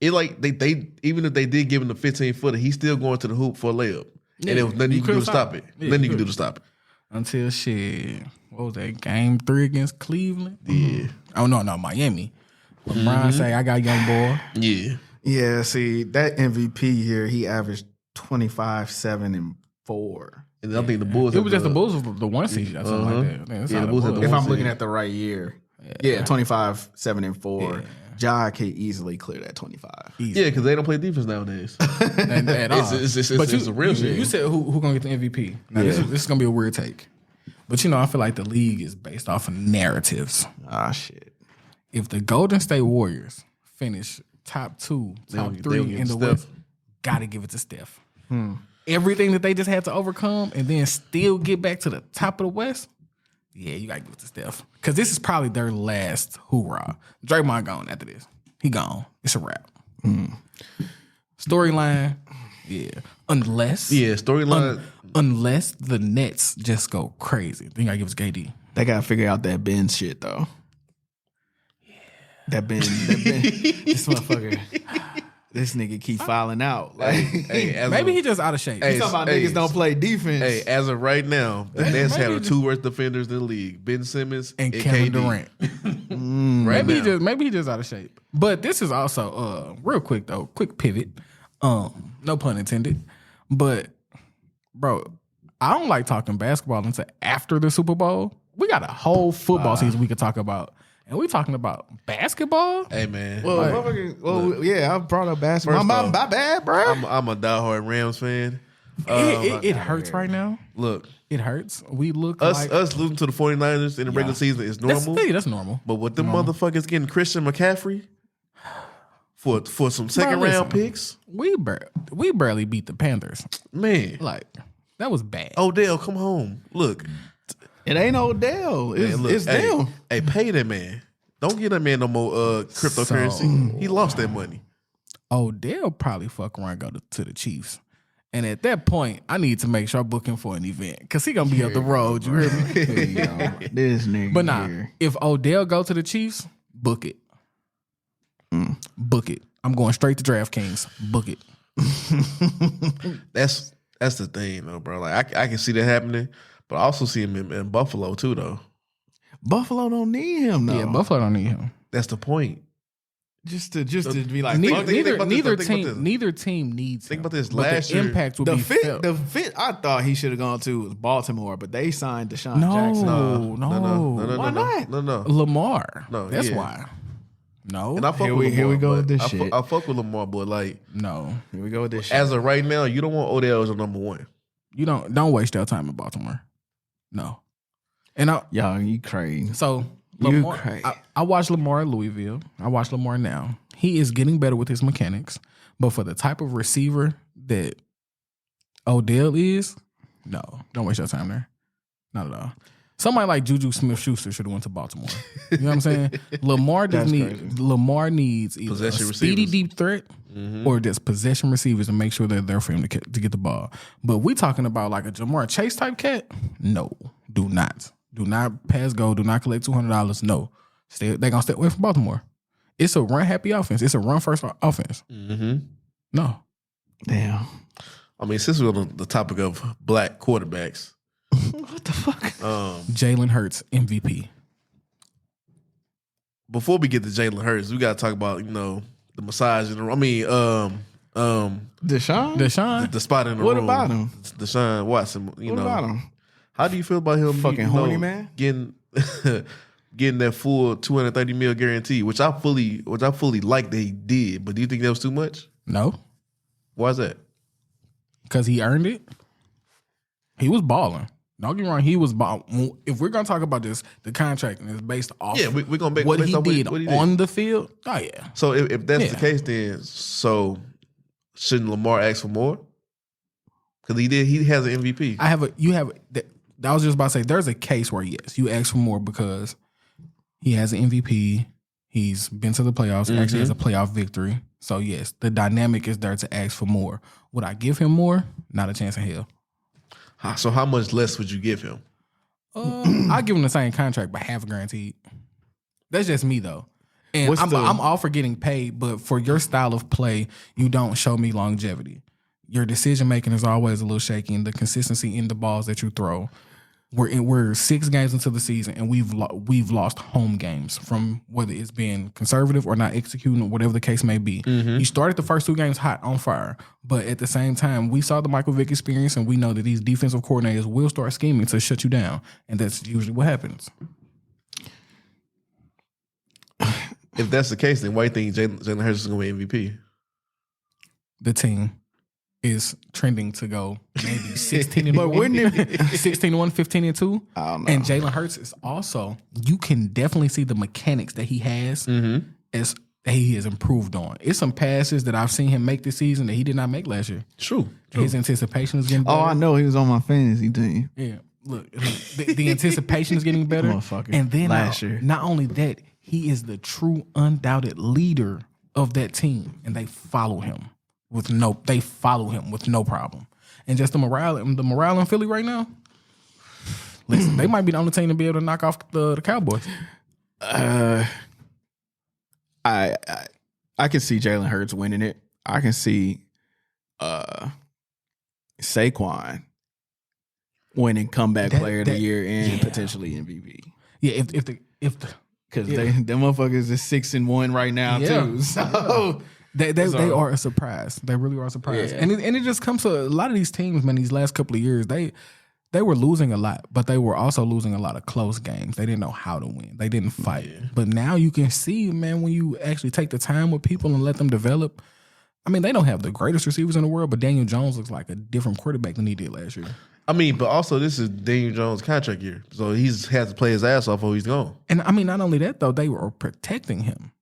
it like they even if they did give him the 15-footer, he's still going to the hoop for a layup, and there was nothing you could do to stop it. Nothing you could do to stop it until shit. What was that? Game 3 against Cleveland. Yeah. Oh no, Miami. LeBron say I got young boy. Yeah. Yeah. See that MVP here, he averaged 25, 7, and 4. And I think the Bulls. It was just the Bulls was the 1 seed or something like that. Man, the Bulls had the If 1 I'm seed. looking at the right year, 25, 7, and 4. Ja can easily clear that 25. Yeah, because they don't play defense nowadays. At all. It's a real shit. You said who gonna get the MVP? Now this is gonna be a weird take, but I feel like the league is based off of narratives. Ah, shit. If the Golden State Warriors finish top 2, top 3 in the West, gotta give it to Steph. Everything that they just had to overcome and then still get back to the top of the West, yeah, you gotta give it to Steph. Because this is probably their last hoorah. Draymond gone after this. He gone. It's a wrap. Storyline, yeah. Unless unless the Nets just go crazy. Then you gotta give it to KD. They gotta figure out that Ben shit though. Yeah. That Ben this motherfucker. This nigga keep filing out. Like, maybe he just out of shape. You talking about niggas don't play defense. Hey, as of right now, the Nets have the 2 worst defenders in the league: Ben Simmons and Kevin KD. Durant. Maybe he just out of shape. But this is also real quick though, quick pivot. No pun intended. But bro, I don't like talking basketball until after the Super Bowl. We got a whole football season we could talk about. And we talking about basketball? Hey man. I brought up basketball. My bad, bro. I'm a diehard Rams fan. It hurts right now. Look, it hurts. We look us like losing to the 49ers in the regular season is normal. That's normal. But with them motherfuckers getting Christian McCaffrey for some second round picks, we barely beat the Panthers. Man, like that was bad. Odell, come home. Look. It ain't Odell. It's them. Hey, pay that man. Don't give that man no more cryptocurrency. He lost that money. Odell probably fuck around and go to the Chiefs. And at that point, I need to make sure I book him for an event. Because he going to be up the road. You hear me? This nigga. But if Odell go to the Chiefs, book it. Book it. I'm going straight to DraftKings. Book it. That's That's the thing, though, bro. Like I can see that happening, but I also see him in Buffalo too, though. Buffalo don't need him, though. Yeah, Buffalo don't need him. That's the point. Just to be like, Neither team needs him. Think about this. But Last the year, impact would the be felt. fit I thought he should have gone to was Baltimore, but they signed Deshaun No. Jackson. No. Why not? No. Lamar. No, That's yeah. why. No. And I fuck Here with we- Lamar. here we go but with this I shit. I fuck with Lamar, boy. Like No. Here we go with this shit. as of right now, you don't want Odell as your number one. You don't waste your time in Baltimore. No. And Y'all, you crazy. so You Lamar, crazy. I watched Lamar at Louisville. I watch Lamar now. He is getting better with his mechanics, but for the type of receiver that Odell is, no, don't waste your time there. Not at all. Somebody like Juju Smith-Schuster should have went to Baltimore. You know what I'm saying? Lamar needs either Possession a speedy receivers. deep threat or just possession receivers to make sure they're there for him to get the ball. But we talking about like a Jamar Chase type cat? No, do not. Do not pass go. Do not collect $200. No. They're going to stay away from Baltimore. It's a run-happy offense. It's a run-first offense. Mm-hmm. No. Damn. I mean, since we're on the topic of black quarterbacks, What the fuck? Jalen Hurts, MVP. before we get to Jalen Hurts, we got to talk about the massage in the room. I mean, Deshaun? the spot in the What room. about him? Deshaun Watson. What about him? How do you feel about him? Fucking horny man? Getting that full $230 million guarantee, which I fully like that he did. But do you think that was too much? No. Why is that? Because he earned it. He was balling. Don't get me wrong, he was balling. If we're going to talk about this, the contract is based off We're gonna make what based he off did what he on the field. Oh, yeah. So if that's Yeah. the case, then shouldn't Lamar ask for more? Because he has an MVP. I was just about to say, there's a case where, yes, you ask for more because he has an MVP. He's been to the playoffs. Actually has a playoff victory. So, yes, the dynamic is there to ask for more. Would I give him more? Not a chance in hell. So how much less would you give him? I'll give him the same contract, but half guaranteed. That's just me, though. And I'm all for getting paid, but for your style of play, you don't show me longevity. Your decision making is always a little shaky, and the consistency in the balls that you throw. We're 6 games into the season, and we've lost home games from whether it's been conservative or not executing, or whatever the case may be. You started the first 2 games hot, on fire, but at the same time, we saw the Michael Vick experience, and we know that these defensive coordinators will start scheming to shut you down, and that's usually what happens. If that's the case, then why do you think Jalen Hurts is going to be MVP? The team is trending to go maybe 16-1, But wouldn't it 16-1, 15-2. I don't know. And Jalen Hurts is also, you can definitely see the mechanics that he has as that he has improved on. It's some passes that I've seen him make this season that he did not make last year. True. His anticipation is getting better. Oh, I know. He was on my fantasy team. Yeah. Look, the anticipation is getting better. Motherfucker. And then Last year. not only that, he is the true undoubted leader of that team. And they follow him with no problem. And just the morale in Philly right now. Listen, they might be the only team to be able to knock off the Cowboys. I can see Jalen Hurts winning it. I can see Saquon winning comeback player of the year and potentially MVP. Yeah, if the Because them motherfuckers is 6-1 right now too. So they are a surprise. They really are a surprise. Yeah. And it just comes to a lot of these teams, man, these last couple of years, they were losing a lot, but they were also losing a lot of close games. They didn't know how to win. They didn't fight. Yeah. But now you can see, man, when you actually take the time with people and let them develop. I mean, they don't have the greatest receivers in the world, but Daniel Jones looks like a different quarterback than he did last year. I mean, but also this is Daniel Jones' contract year, so he's had to play his ass off or he's gone. And I mean, not only that though, they were protecting him.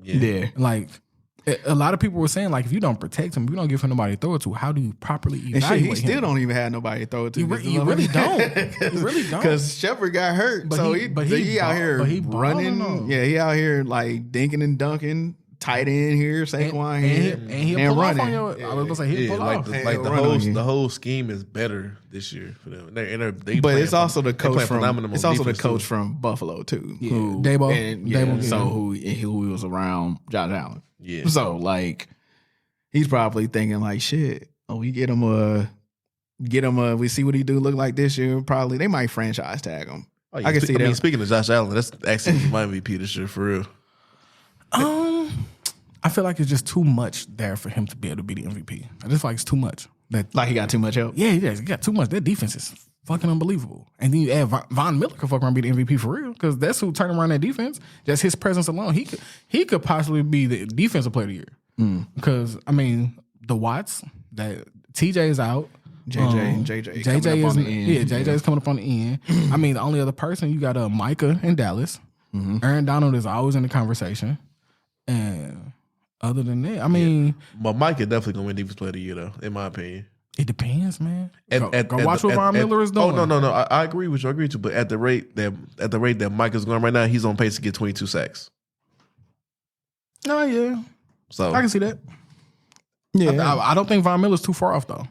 Yeah. Like a lot of people were saying, like, if you don't protect him, if you don't give him nobody to throw it to, how do you properly evaluate him? He still don't even have nobody to throw it to. You really don't. You really don't. Because Shepard got hurt, so he out here running. Yeah, he out here like dinking and dunking. Tight end here, Saquon here, and he'll pull running. off on your. I was gonna say he'll pull off. The whole scheme is better this year for them. But it's also the coach from. It's also the coach from Buffalo too. Yeah. Dabo. Who was around Josh Allen. Yeah. So like, he's probably thinking like, shit. Oh, we get him get him. We see what he do look like this year. Probably they might franchise tag him. Oh, yeah. I can see that. I mean, speaking of Josh Allen, that's actually my MVP this year for real. I feel like it's just too much there for him to be able to be the MVP. I just feel like it's too much. Like he got too much help. Yeah, he got too much. That defense is fucking unbelievable. And then you add Von Miller could fuck around and be the MVP for real because that's who turned around that defense. Just his presence alone, he could possibly be the defensive player of the year. Because I mean, the Watts that TJ is out. JJ JJ is coming up on the end. I mean, the only other person you got Micah in Dallas. Aaron Donald is always in the conversation, and other than that, I mean, but Micah definitely gonna win Defensive Player of the Year though, in my opinion. It depends, man. Go watch what Von Miller is doing. Oh no, I agree with you. But at the rate that Micah's going right now, he's on pace to get 22 sacks. Oh yeah, so I can see that. Yeah, I don't think Von Miller's too far off though.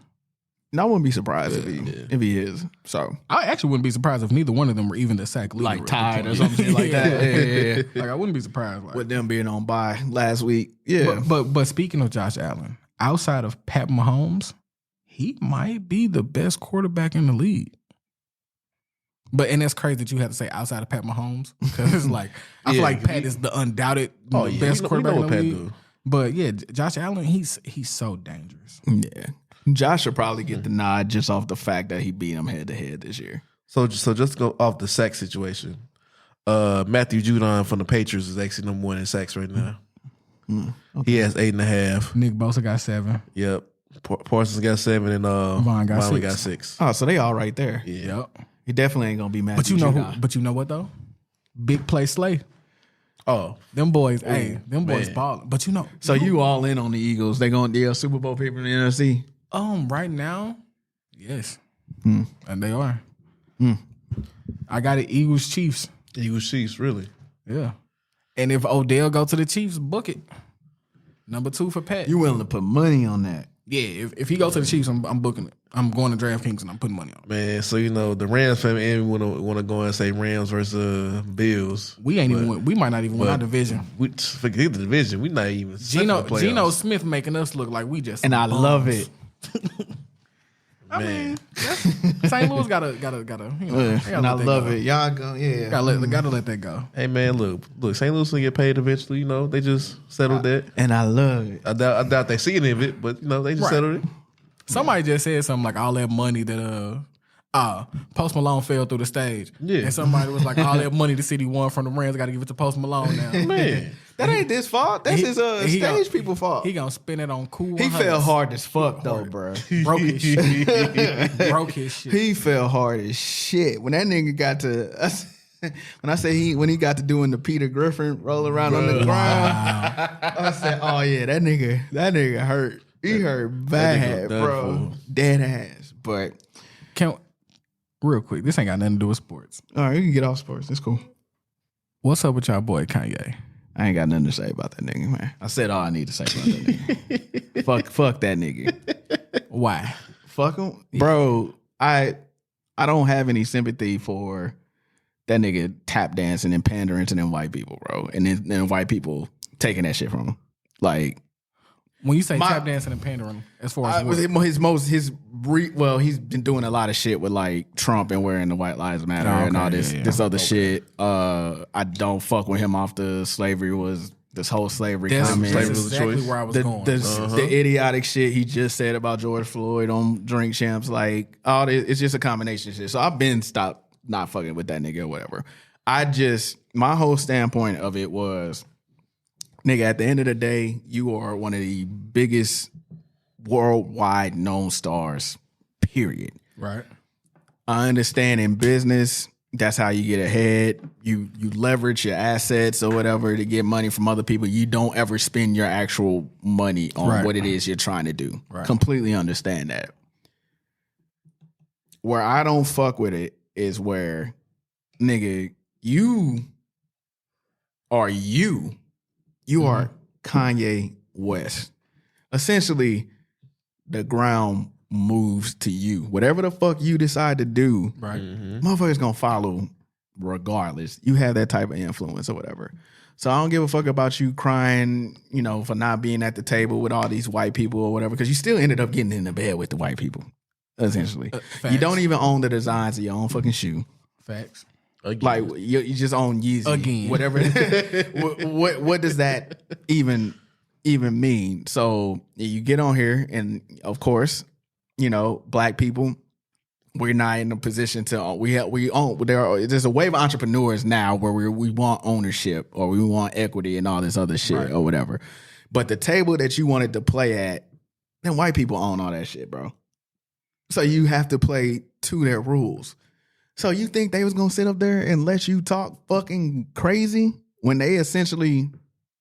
No, I wouldn't be surprised if he is. So I actually wouldn't be surprised if neither one of them were even the sack leader, like tied or something like that. Yeah. Like I wouldn't be surprised with them being on bye last week. Yeah, but speaking of Josh Allen, outside of Pat Mahomes, he might be the best quarterback in the league. And that's crazy that you have to say outside of Pat Mahomes because it's like I feel like Pat is the undoubted best quarterback in the league. Do. But yeah, Josh Allen, he's so dangerous. Yeah. Josh should probably get the nod just off the fact that he beat him head to head this year. So just to go off the sack situation. Matthew Judon from the Patriots is actually number 1 in sacks right now. Okay. He has 8.5. Nick Bosa got 7. Yep. Parsons got 7 and Vaughn got 6. Oh, so they all right there. Yeah. Yep. He definitely ain't gonna be Matthew Judon. But you know what though? Big play Slay. Oh, them boys, boys balling. But so you all in on the Eagles? They gonna deal Super Bowl people in the NFC? Right now, yes, and they are. I got it. Eagles Chiefs, really? Yeah. And if Odell go to the Chiefs, book it. Number 2 for Pat. You willing to put money on that? Yeah. If he go to the Chiefs, I'm booking it. I'm going to DraftKings and I'm putting money on it. Man, so the Rams family want to go and say Rams versus Bills. We ain't even. We might not even win our division. We forget the division. We not even. Geno Smith making us look like we just. And I love it. I mean, St. Louis gotta. And I love it. Y'all go, yeah. Gotta let that go. Hey man, look. St. Louis will get paid eventually. They just settled that, and I love it. I doubt they see any of it, but they just settled it. Somebody just said something like all that money that Post Malone fell through the stage. Yeah, and somebody was like, all that money the city won from the Rams, got to give it to Post Malone now. Man. That ain't his fault. That's his stage people fault. He gonna spend it on cool. He fell hard as fuck though, bro. Broke his shit. Broke his shit. He fell hard as shit. When that nigga got to when I say when he got to doing the Peter Griffin roll around on the ground, I said, oh yeah, that nigga hurt. He hurt bad, bro. Dead ass. But real quick, this ain't got nothing to do with sports. All right, you can get off sports. It's cool. What's up with y'all boy Kanye? I ain't got nothing to say about that nigga, man. I said all I need to say about that nigga. fuck that nigga. Why? Fuck him, bro. I don't have any sympathy for that nigga tap dancing and pandering to them white people, bro. And then white people taking that shit from him. Like, when you say tap dancing and pandering, as far as he's been doing a lot of shit with like Trump and wearing the White Lives Matter and all this other shit. I don't fuck with him off the slavery was this whole slavery comment. That's exactly where I was going. The idiotic shit he just said about George Floyd on Drink Champs, like all this, it's just a combination of shit. So I've been stopped not fucking with that nigga or whatever. My whole standpoint of it was, nigga, at the end of the day, you are one of the biggest worldwide known stars, period. Right. I understand in business, that's how you get ahead. You leverage your assets or whatever to get money from other people. You don't ever spend your actual money on what it is you're trying to do. Right. Completely understand that. Where I don't fuck with it is where, nigga, you are Kanye West. Essentially, the ground moves to you. Whatever the fuck you decide to do, right? Motherfuckers gonna follow regardless. You have that type of influence or whatever. So I don't give a fuck about you crying, for not being at the table with all these white people or whatever, because you still ended up getting in the bed with the white people. essentially. Facts. You don't even own the designs of your own fucking shoe. Facts. Again. Like you just own Yeezy Again. whatever. what does that even mean? So you get on here, and of course, you know, black people, we're not in a position to we own. There's a wave of entrepreneurs now where we want ownership or we want equity and all this other shit or whatever. But the table that you wanted to play at, then white people own all that shit, bro. So you have to play to their rules. So you think they was gonna sit up there and let you talk fucking crazy when they essentially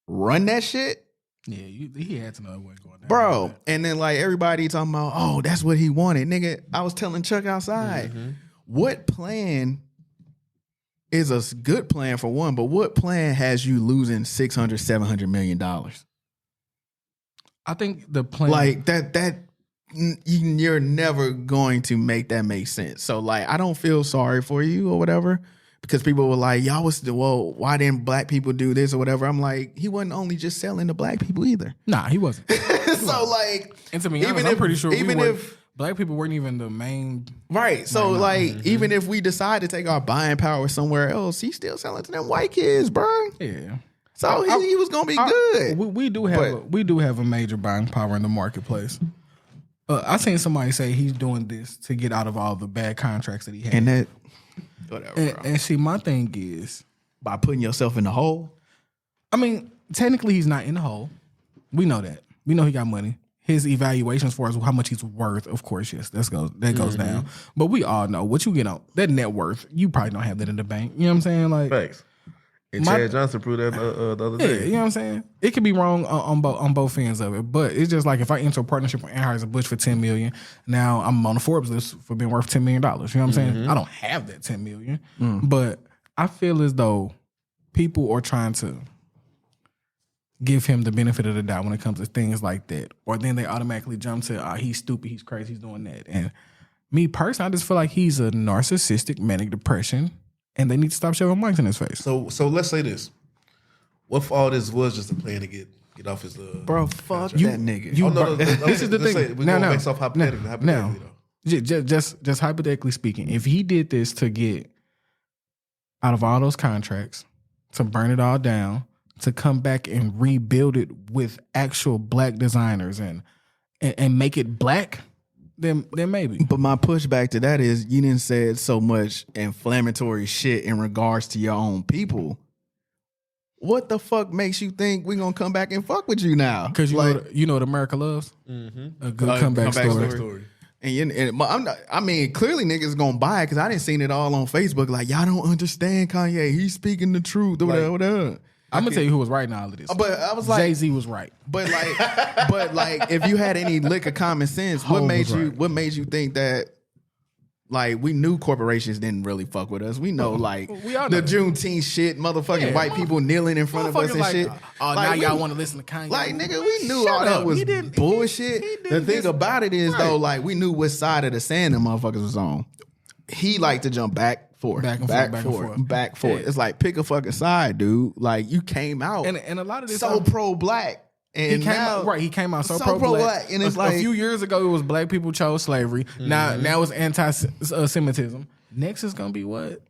run that shit? Yeah, he had to know it wasn't going down. Bro, and then like everybody talking about, oh, that's what he wanted. Nigga, I was telling Chuck outside, what plan is a good plan for one, but what plan has you losing $600-700 million? I think the plan, Like that you're never going to make that make sense. So like, I don't feel sorry for you or whatever, because people were like, y'all why didn't black people do this or whatever? I'm like, he wasn't only just selling to black people either. nah, he wasn't. So like, And to be honest, I'm pretty sure black people weren't even the main. right. So like, even if we decide to take our buying power somewhere else, he's still selling to them white kids, bro. Yeah. So he was gonna be good. We do have a major buying power in the marketplace. I seen somebody say he's doing this to get out of all the bad contracts that he had. And that, whatever, bro. And see, my thing is, By putting yourself in the hole. I mean, technically he's not in the hole. We know that. We know he got money. His evaluations for us, how much he's worth, of course, yes, that goes down. But we all know what you get on that net worth. You probably don't have that in the bank. You know what I'm saying? Like, Facts. And Chad Johnson proved that the other day. yeah, you know what I'm saying? It could be wrong on both ends of it, but it's just like if I enter a partnership with Anheuser-Busch for $10 million, now I'm on the Forbes list for being worth $10 million. You know what I'm saying? I don't have that $10 million, but I feel as though people are trying to give him the benefit of the doubt when it comes to things like that, or then they automatically jump to, he's stupid, he's crazy, he's doing that. And me personally, I just feel like he's a narcissistic manic depression. And they need to stop shoving mics in his face. So let's say this. What if all this was just a plan to get off his Bro, fuck that nigga. This is the thing. Based off hypothetically though. Just hypothetically speaking, if he did this to get out of all those contracts, to burn it all down, to come back and rebuild it with actual black designers and make it black, then maybe. But my pushback to that is you didn't say so much inflammatory shit in regards to your own people. What the fuck makes you think we're gonna come back and fuck with you now? Because you know what America loves? A good comeback story. I mean, clearly niggas gonna buy it because I didn't seen it all on Facebook. Like, y'all don't understand Kanye. He's speaking the truth. Whatever. I'm gonna tell you who was right in all of this. But I was like, Jay-Z was right. But like, if you had any lick of common sense, what made you think that? Like, we knew corporations didn't really fuck with us. We know, like, we all know the Juneteenth shit, motherfucking white people kneeling in front of us and shit. Oh, like, now y'all want to listen to Kanye? Like, nigga, we knew all that was bullshit. The thing about it is, though, like, we knew what side of the sand the motherfuckers was on. He liked to jump back and forth. Yeah. It's like, pick a fucking side, dude. Like, you came out and a lot of this so pro-black. And he came out so pro-black. And it's like a few years ago, it was black people chose slavery. Now it's anti-Semitism. Next is gonna be what?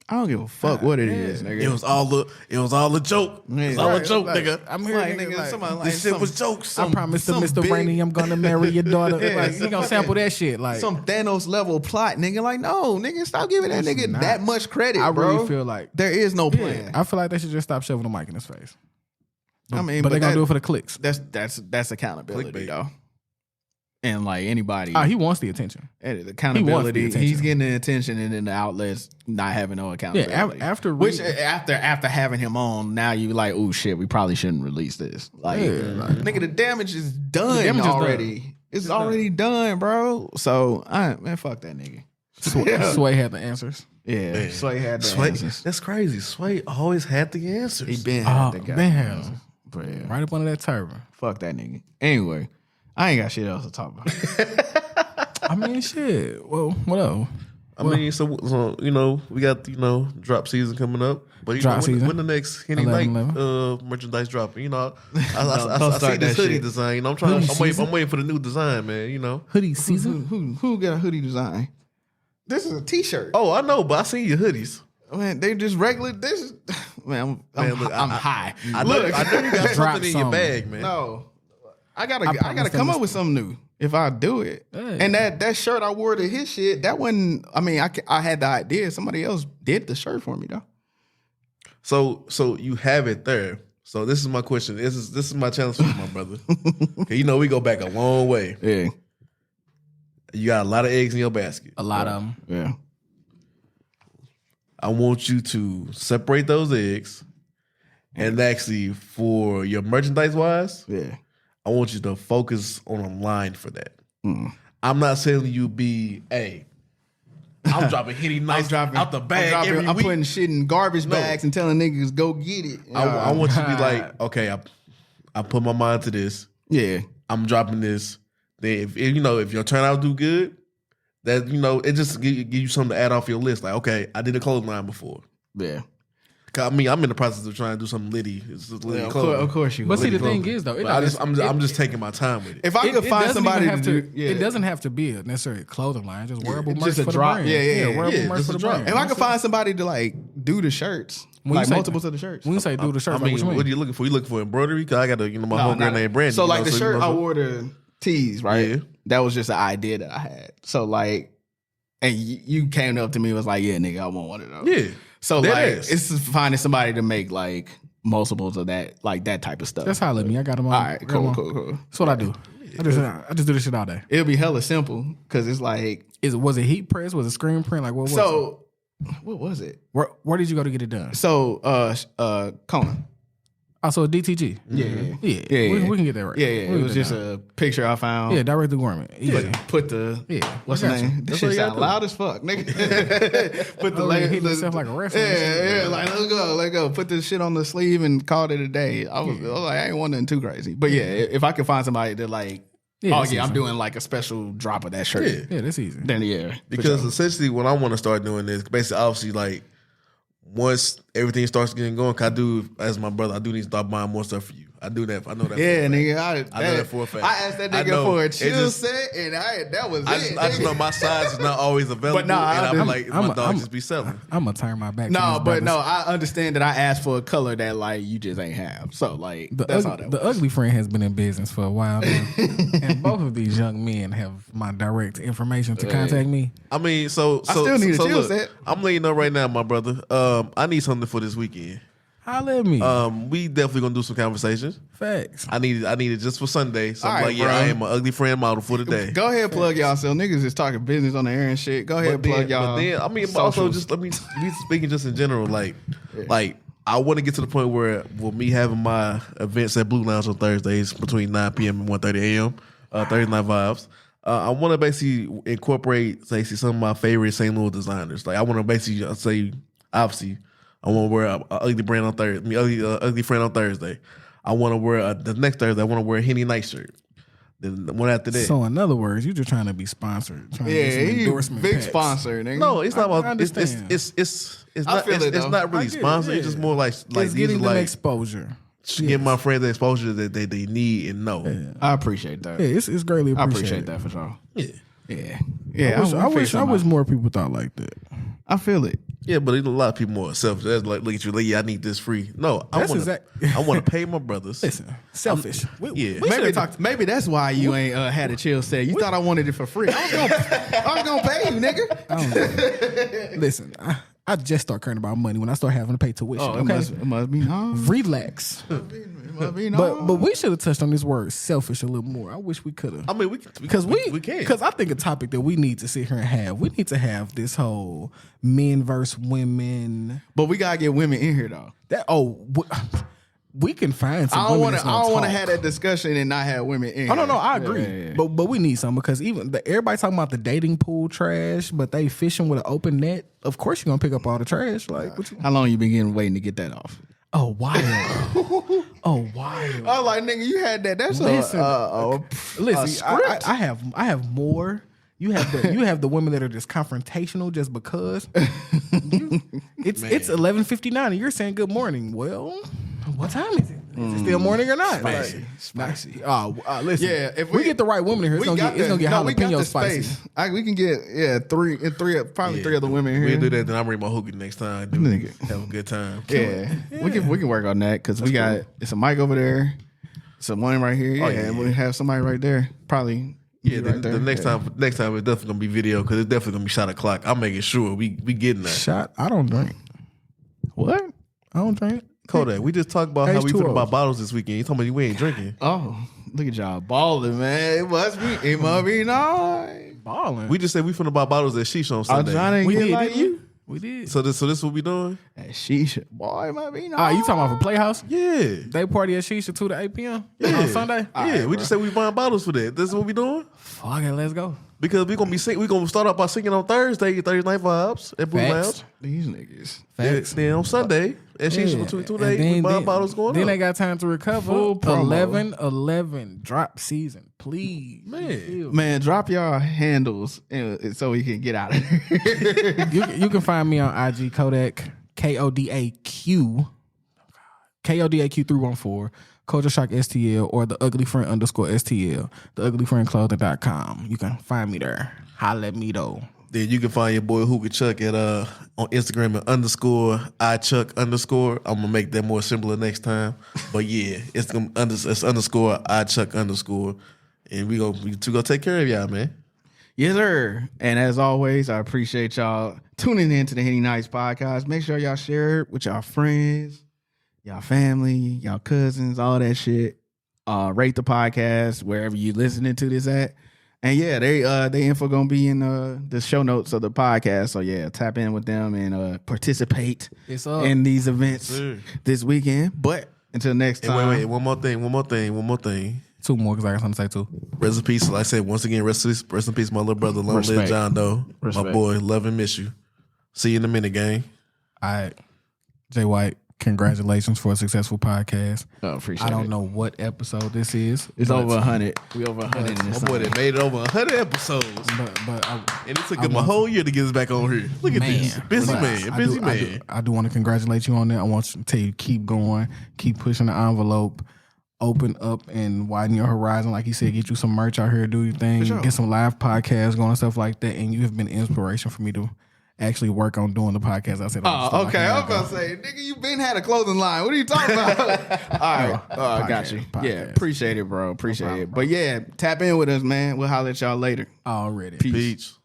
I don't give a fuck what it is, nigga. It was all a joke. It was all a joke, nigga. I'm here, nigga. This shit was jokes. I promised to Mr. Rainey I'm gonna marry your daughter. Like, he gonna sample that shit. Like some Thanos level plot, nigga. Like, no, nigga, stop giving that nigga that much credit, I bro. really feel like there is no plan. I feel like they should just stop shoving the mic in his face. I mean, but they're gonna do it for the clicks. That's accountability, Clickbait. though. And like anybody, he wants the attention. The accountability. He's getting the attention, and then the outlets not having no accountability. Yeah, after having him on, now you like, oh shit, we probably shouldn't release this. Like, nigga, the damage is done already. It's already done, bro. So, man, fuck that nigga. Sway had the answers. Yeah, man. Sway had the answers. That's crazy. Sway always had the answers. He been had the guy. But yeah. Right up under that turban. Fuck that nigga. Anyway, I ain't got shit else to talk about. I mean, shit. Well, what else? I mean, so you know, we got drop season coming up, but you know, when the next Henny Night merchandise dropping? You know, I see this hoodie design. You know, I'm waiting for the new design, man. You know, hoodie season. Who got a hoodie design? This is a T-shirt. Oh, I know, but I seen your hoodies. Man, they just regular. This is man. I'm high. I know you got something in your bag, man. No, I gotta come up with something new if I do it. Hey. And that shirt I wore to his shit, that wasn't. I mean, I had the idea. Somebody else did the shirt for me though. So you have it there. So this is my question. This is my challenge for you, my brother. You know, we go back a long way. Yeah. You got a lot of eggs in your basket. A lot of them. Yeah. I want you to separate those eggs, and actually, for your merchandise wise, I want you to focus on a line for that. I'm not saying you be I'm dropping Henny nice out the bag every week. I'm putting shit in garbage bags and telling niggas go get it. I want you to be like, okay, I put my mind to this. Yeah, I'm dropping this. Then if your turnout do good, that it just give you something to add off your list. Like, okay, I did a clothing line before. Yeah. I mean, I'm in the process of trying to do something litty. It's just litty of course you. But see, the thing is though, I'm just taking my time with it. If I could find somebody it doesn't have to be a necessary clothing line. Just wearable merch just a for drop. the brand. Wearable merch for the brand. If I could find somebody to like do the shirts, multiples of the shirts. When you say do the shirts, I mean, what are you looking for? You looking for embroidery? Because I got my homegirl named Brandy. So like the shirt I wore to tees, right? Yeah. That was just an idea that I had. So like, and you came up to me and was like, yeah, nigga, I want one of those. Yeah. So it's finding somebody to make like multiples of that, like that type of stuff. That's how I let me. I got them all. All right, cool. That's what I do. I just do this shit all day. It'll be hella simple because it's like, was it heat press? Was it screen print? Like what was it? What was it? Where did you go to get it done? So Conan. Also a DTG. Yeah. We can get that right. Yeah. It was just a picture I found. Yeah, direct to garment. Put the what's the name? This shit sound loud as fuck, nigga. Put the hit yourself like a wrestler. Yeah. Like let go. Put this shit on the sleeve and called it a day. I was like, I ain't want nothing too crazy. But yeah, if I could find somebody that like, I'm doing like a special drop of that shirt. Yeah, that's easy. Then because essentially what I want to start doing is basically obviously like, once everything starts getting going, cause I do, as my brother, I do need to start buying more stuff for you. I do that. I know that. Yeah, nigga. I know that for a fact. I asked that nigga for a chill set, and that was it. I just know my size is not always available. But I'm like, my dog just be selling. I'm gonna turn my back. I understand that I asked for a color that like you just ain't have. So like that's all that. The ugly friend has been in business for a while now, and both of these young men have my direct information to contact me. I mean, so I still need a chill set. I'm letting you know right now, my brother. I need something for this weekend. Holla at me. We definitely gonna do some conversations. Facts. I need it just for Sunday. So I'm right, I am an ugly friend model for today. Go ahead, plug y'all. So niggas is talking business on the air and shit. Go ahead, plug y'all. But then, I mean, also just let me be speaking just in general. Like I want to get to the point where with me having my events at Blue Lounge on Thursdays between 9 p.m. and 1:30 a.m. Thursday Night Vibes. I want to basically incorporate, say, some of my favorite St. Louis designers. Like I want to basically say, obviously. I want to wear an ugly brand on Thursday. Ugly friend on Thursday. I want to wear the next Thursday. I want to wear a Henny night shirt. Then the one after that. So in other words, you just trying to be sponsored. Endorsement big packs. Sponsor. Nigga. No, it's not about. It's not really sponsored. It's just more like it's getting them exposure. Give my friends the exposure that they need and know. Yeah. I appreciate that. Yeah, it's greatly appreciated. I appreciate that for sure. Yeah. I wish more people thought like that. I feel it. Yeah, but a lot of people more selfish. That's like, look at you, like, yeah, I need this free. No, I want to pay my brothers. Listen, selfish. Maybe that's why you ain't had a chill set. You thought I wanted it for free. I was gonna pay you, nigga. Listen, I just start caring about money when I start having to pay tuition. It must be no. Relax. But we should have touched on this word selfish a little more. I wish we could have. I mean, we can. Because I think a topic that we need to sit here and have. We need to have this whole men versus women. But we gotta get women in here though. We can find some. I don't want to have that discussion and not have women in. Oh no, I agree. Yeah. But we need some because even everybody talking about the dating pool trash, but they fishing with an open net. Of course, you're gonna pick up all the trash. Like, how long you been waiting to get that off? Oh, wild. I was like, nigga, you had that. That's listen. I have more You have the women that are just confrontational just because. It's 11:59 and you're saying good morning. Well, what time is it? Is it still morning or not? Spicy. Listen. Yeah, if we get the right women here, it's gonna get jalapeno spicy. We can get three other women here. We'll do that. Then I'll bring my hookah next time. Have a good time. Yeah. We can work on that because it's a mic over there. It's a one right here. And we have somebody right there. Probably. Yeah, the next time it's definitely gonna be video because it's definitely gonna be shot o'clock. I'm making sure we getting that. Shot? I don't drink. What? I don't drink. Kodak, we just talked about how we finna buy bottles this weekend. You talking about we ain't drinking? Oh, look at y'all balling, man. It must be nice. Balling. We just said we finna buy bottles at Sheesh on Sunday. I'm trying to get like you. We did. So this what we doing? At Shisha. Boy, it might be nice. You talking about for Playhouse? Yeah. They party at Shisha 2 to 8 p.m. on Sunday? Yeah, we just said we buying bottles for that. This is what we doing? Fuck it, let's go. Because we gonna start off by singing on Thursday Night Vibes at Blue Lounge. These niggas. Facts. Then on Sunday at Shisha for 2 days, we buying bottles going Then up. they got time to recover. Full promo. 11 drop season. Please. Man, drop y'all handles so we can get out of here. You can find me on IG Kodak KODAQ 314 Culture Shock STL or the Ugly Friend _STL, theuglyfriendclothing.com. You can find me there. Holla at me though. Then you can find your boy Hookah Chuck at on Instagram at _iChuck_. I'm gonna make that more simpler next time. But yeah, it's _iChuck_. And we two go take care of y'all, man. Yes, sir. And as always, I appreciate y'all tuning in to the Henny Nights podcast. Make sure y'all share it with y'all friends, y'all family, y'all cousins, all that shit. Rate the podcast wherever you listening to this at. And yeah, they info gonna be in the show notes of the podcast. So yeah, tap in with them and participate in these events this weekend. But until next time. Wait, one more thing. 2 more because I got something to say too. Rest in peace. Like I said, once again, rest in peace, my little brother. Long live John Doe. My boy, love and miss you. See you in a minute, gang. All right. Jay White, congratulations for a successful podcast. Oh, appreciate it. I don't know what episode this is. It's over 100. We over 100 in this. My boy, they made it over 100 episodes. And it took him a whole year to get us back on here. Look at this. Busy man. I do want to congratulate you on that. I want to tell you, keep going. Keep pushing the envelope. Open up and widen your horizon. Like he said, get you some merch out here, do your thing. Sure. Get some live podcasts going and stuff like that. And you have been inspiration for me to actually work on doing the podcast. I said, okay. I was about to say, nigga, you been had a clothing line. What are you talking about? All right. I got you. Podcast. Yeah, appreciate it, bro. Appreciate it. But yeah, tap in with us, man. We'll holler at y'all later. Already. Peace.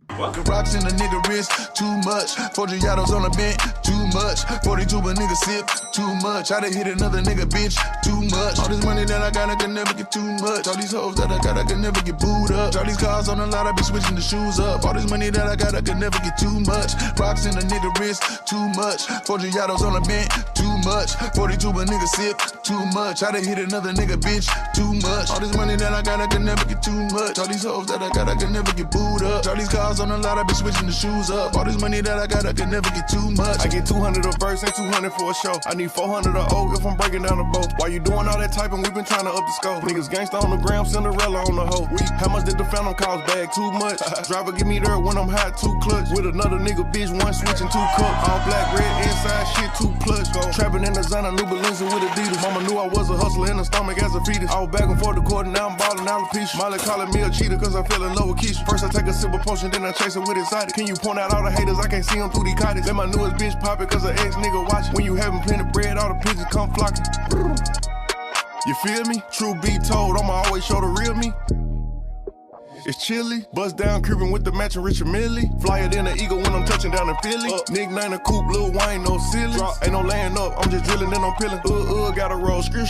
The rocks in the nigga wrist, too much. 4 Giados on the bench, too much. 42 a nigga sip, too much. I done hit another nigga, bitch, too much. All this money that I got, I can never get too much. All these hoes that I got, I can never get booed up. All these cars on the lot, I be switching the shoes up. All this money that I got, I can never get too much. Rocks in the nigga wrist, too much. 4 Giados on the bench, too much. 42 a nigga sip, too much. I done hit another nigga, bitch, too much. All this money that I got, I can never get too much. All these hoes that I got, I can never get booed up. All these cars on the lot, I been switching the shoes up. All this money that I got, I can never get too much. I get 200 a verse and 200 for a show. I need 400 a O if I'm breaking down the boat. While you doing all that typing, we been trying to up the scope. Niggas gangsta on the gram, Cinderella on the hoe. How much did the phantom cost? Bag too much. Driver give me there when I'm hot, 2 clutch. With another nigga, bitch, 1 switch and 2 cup. All black, red, inside shit, 2 plush. Go trapping in the Zana, new Balenci with Adidas. Mama knew I was a hustler in the stomach as a fetus. I was back and forth the court and now I'm ballin' alopecia. Molly calling me a cheater cause I fell in love with Keisha. First I take a sip of potion, then I chase her with exotic. Can you point out all the haters? I can't see them through these cottage. Let my newest bitch pop it cause her ex nigga watching. When you having plenty of bread, all the pigeons come flocking. You feel me? True be told, I'ma always show the real me. It's chilly, bust down creeping with the matching Richard Millie. Flyer than an eagle when I'm touching down in Philly. Nick 9 a coupe, Lil Wayne, no silly. Ain't no laying up, I'm just drilling and I'm peeling. Gotta roll, screw.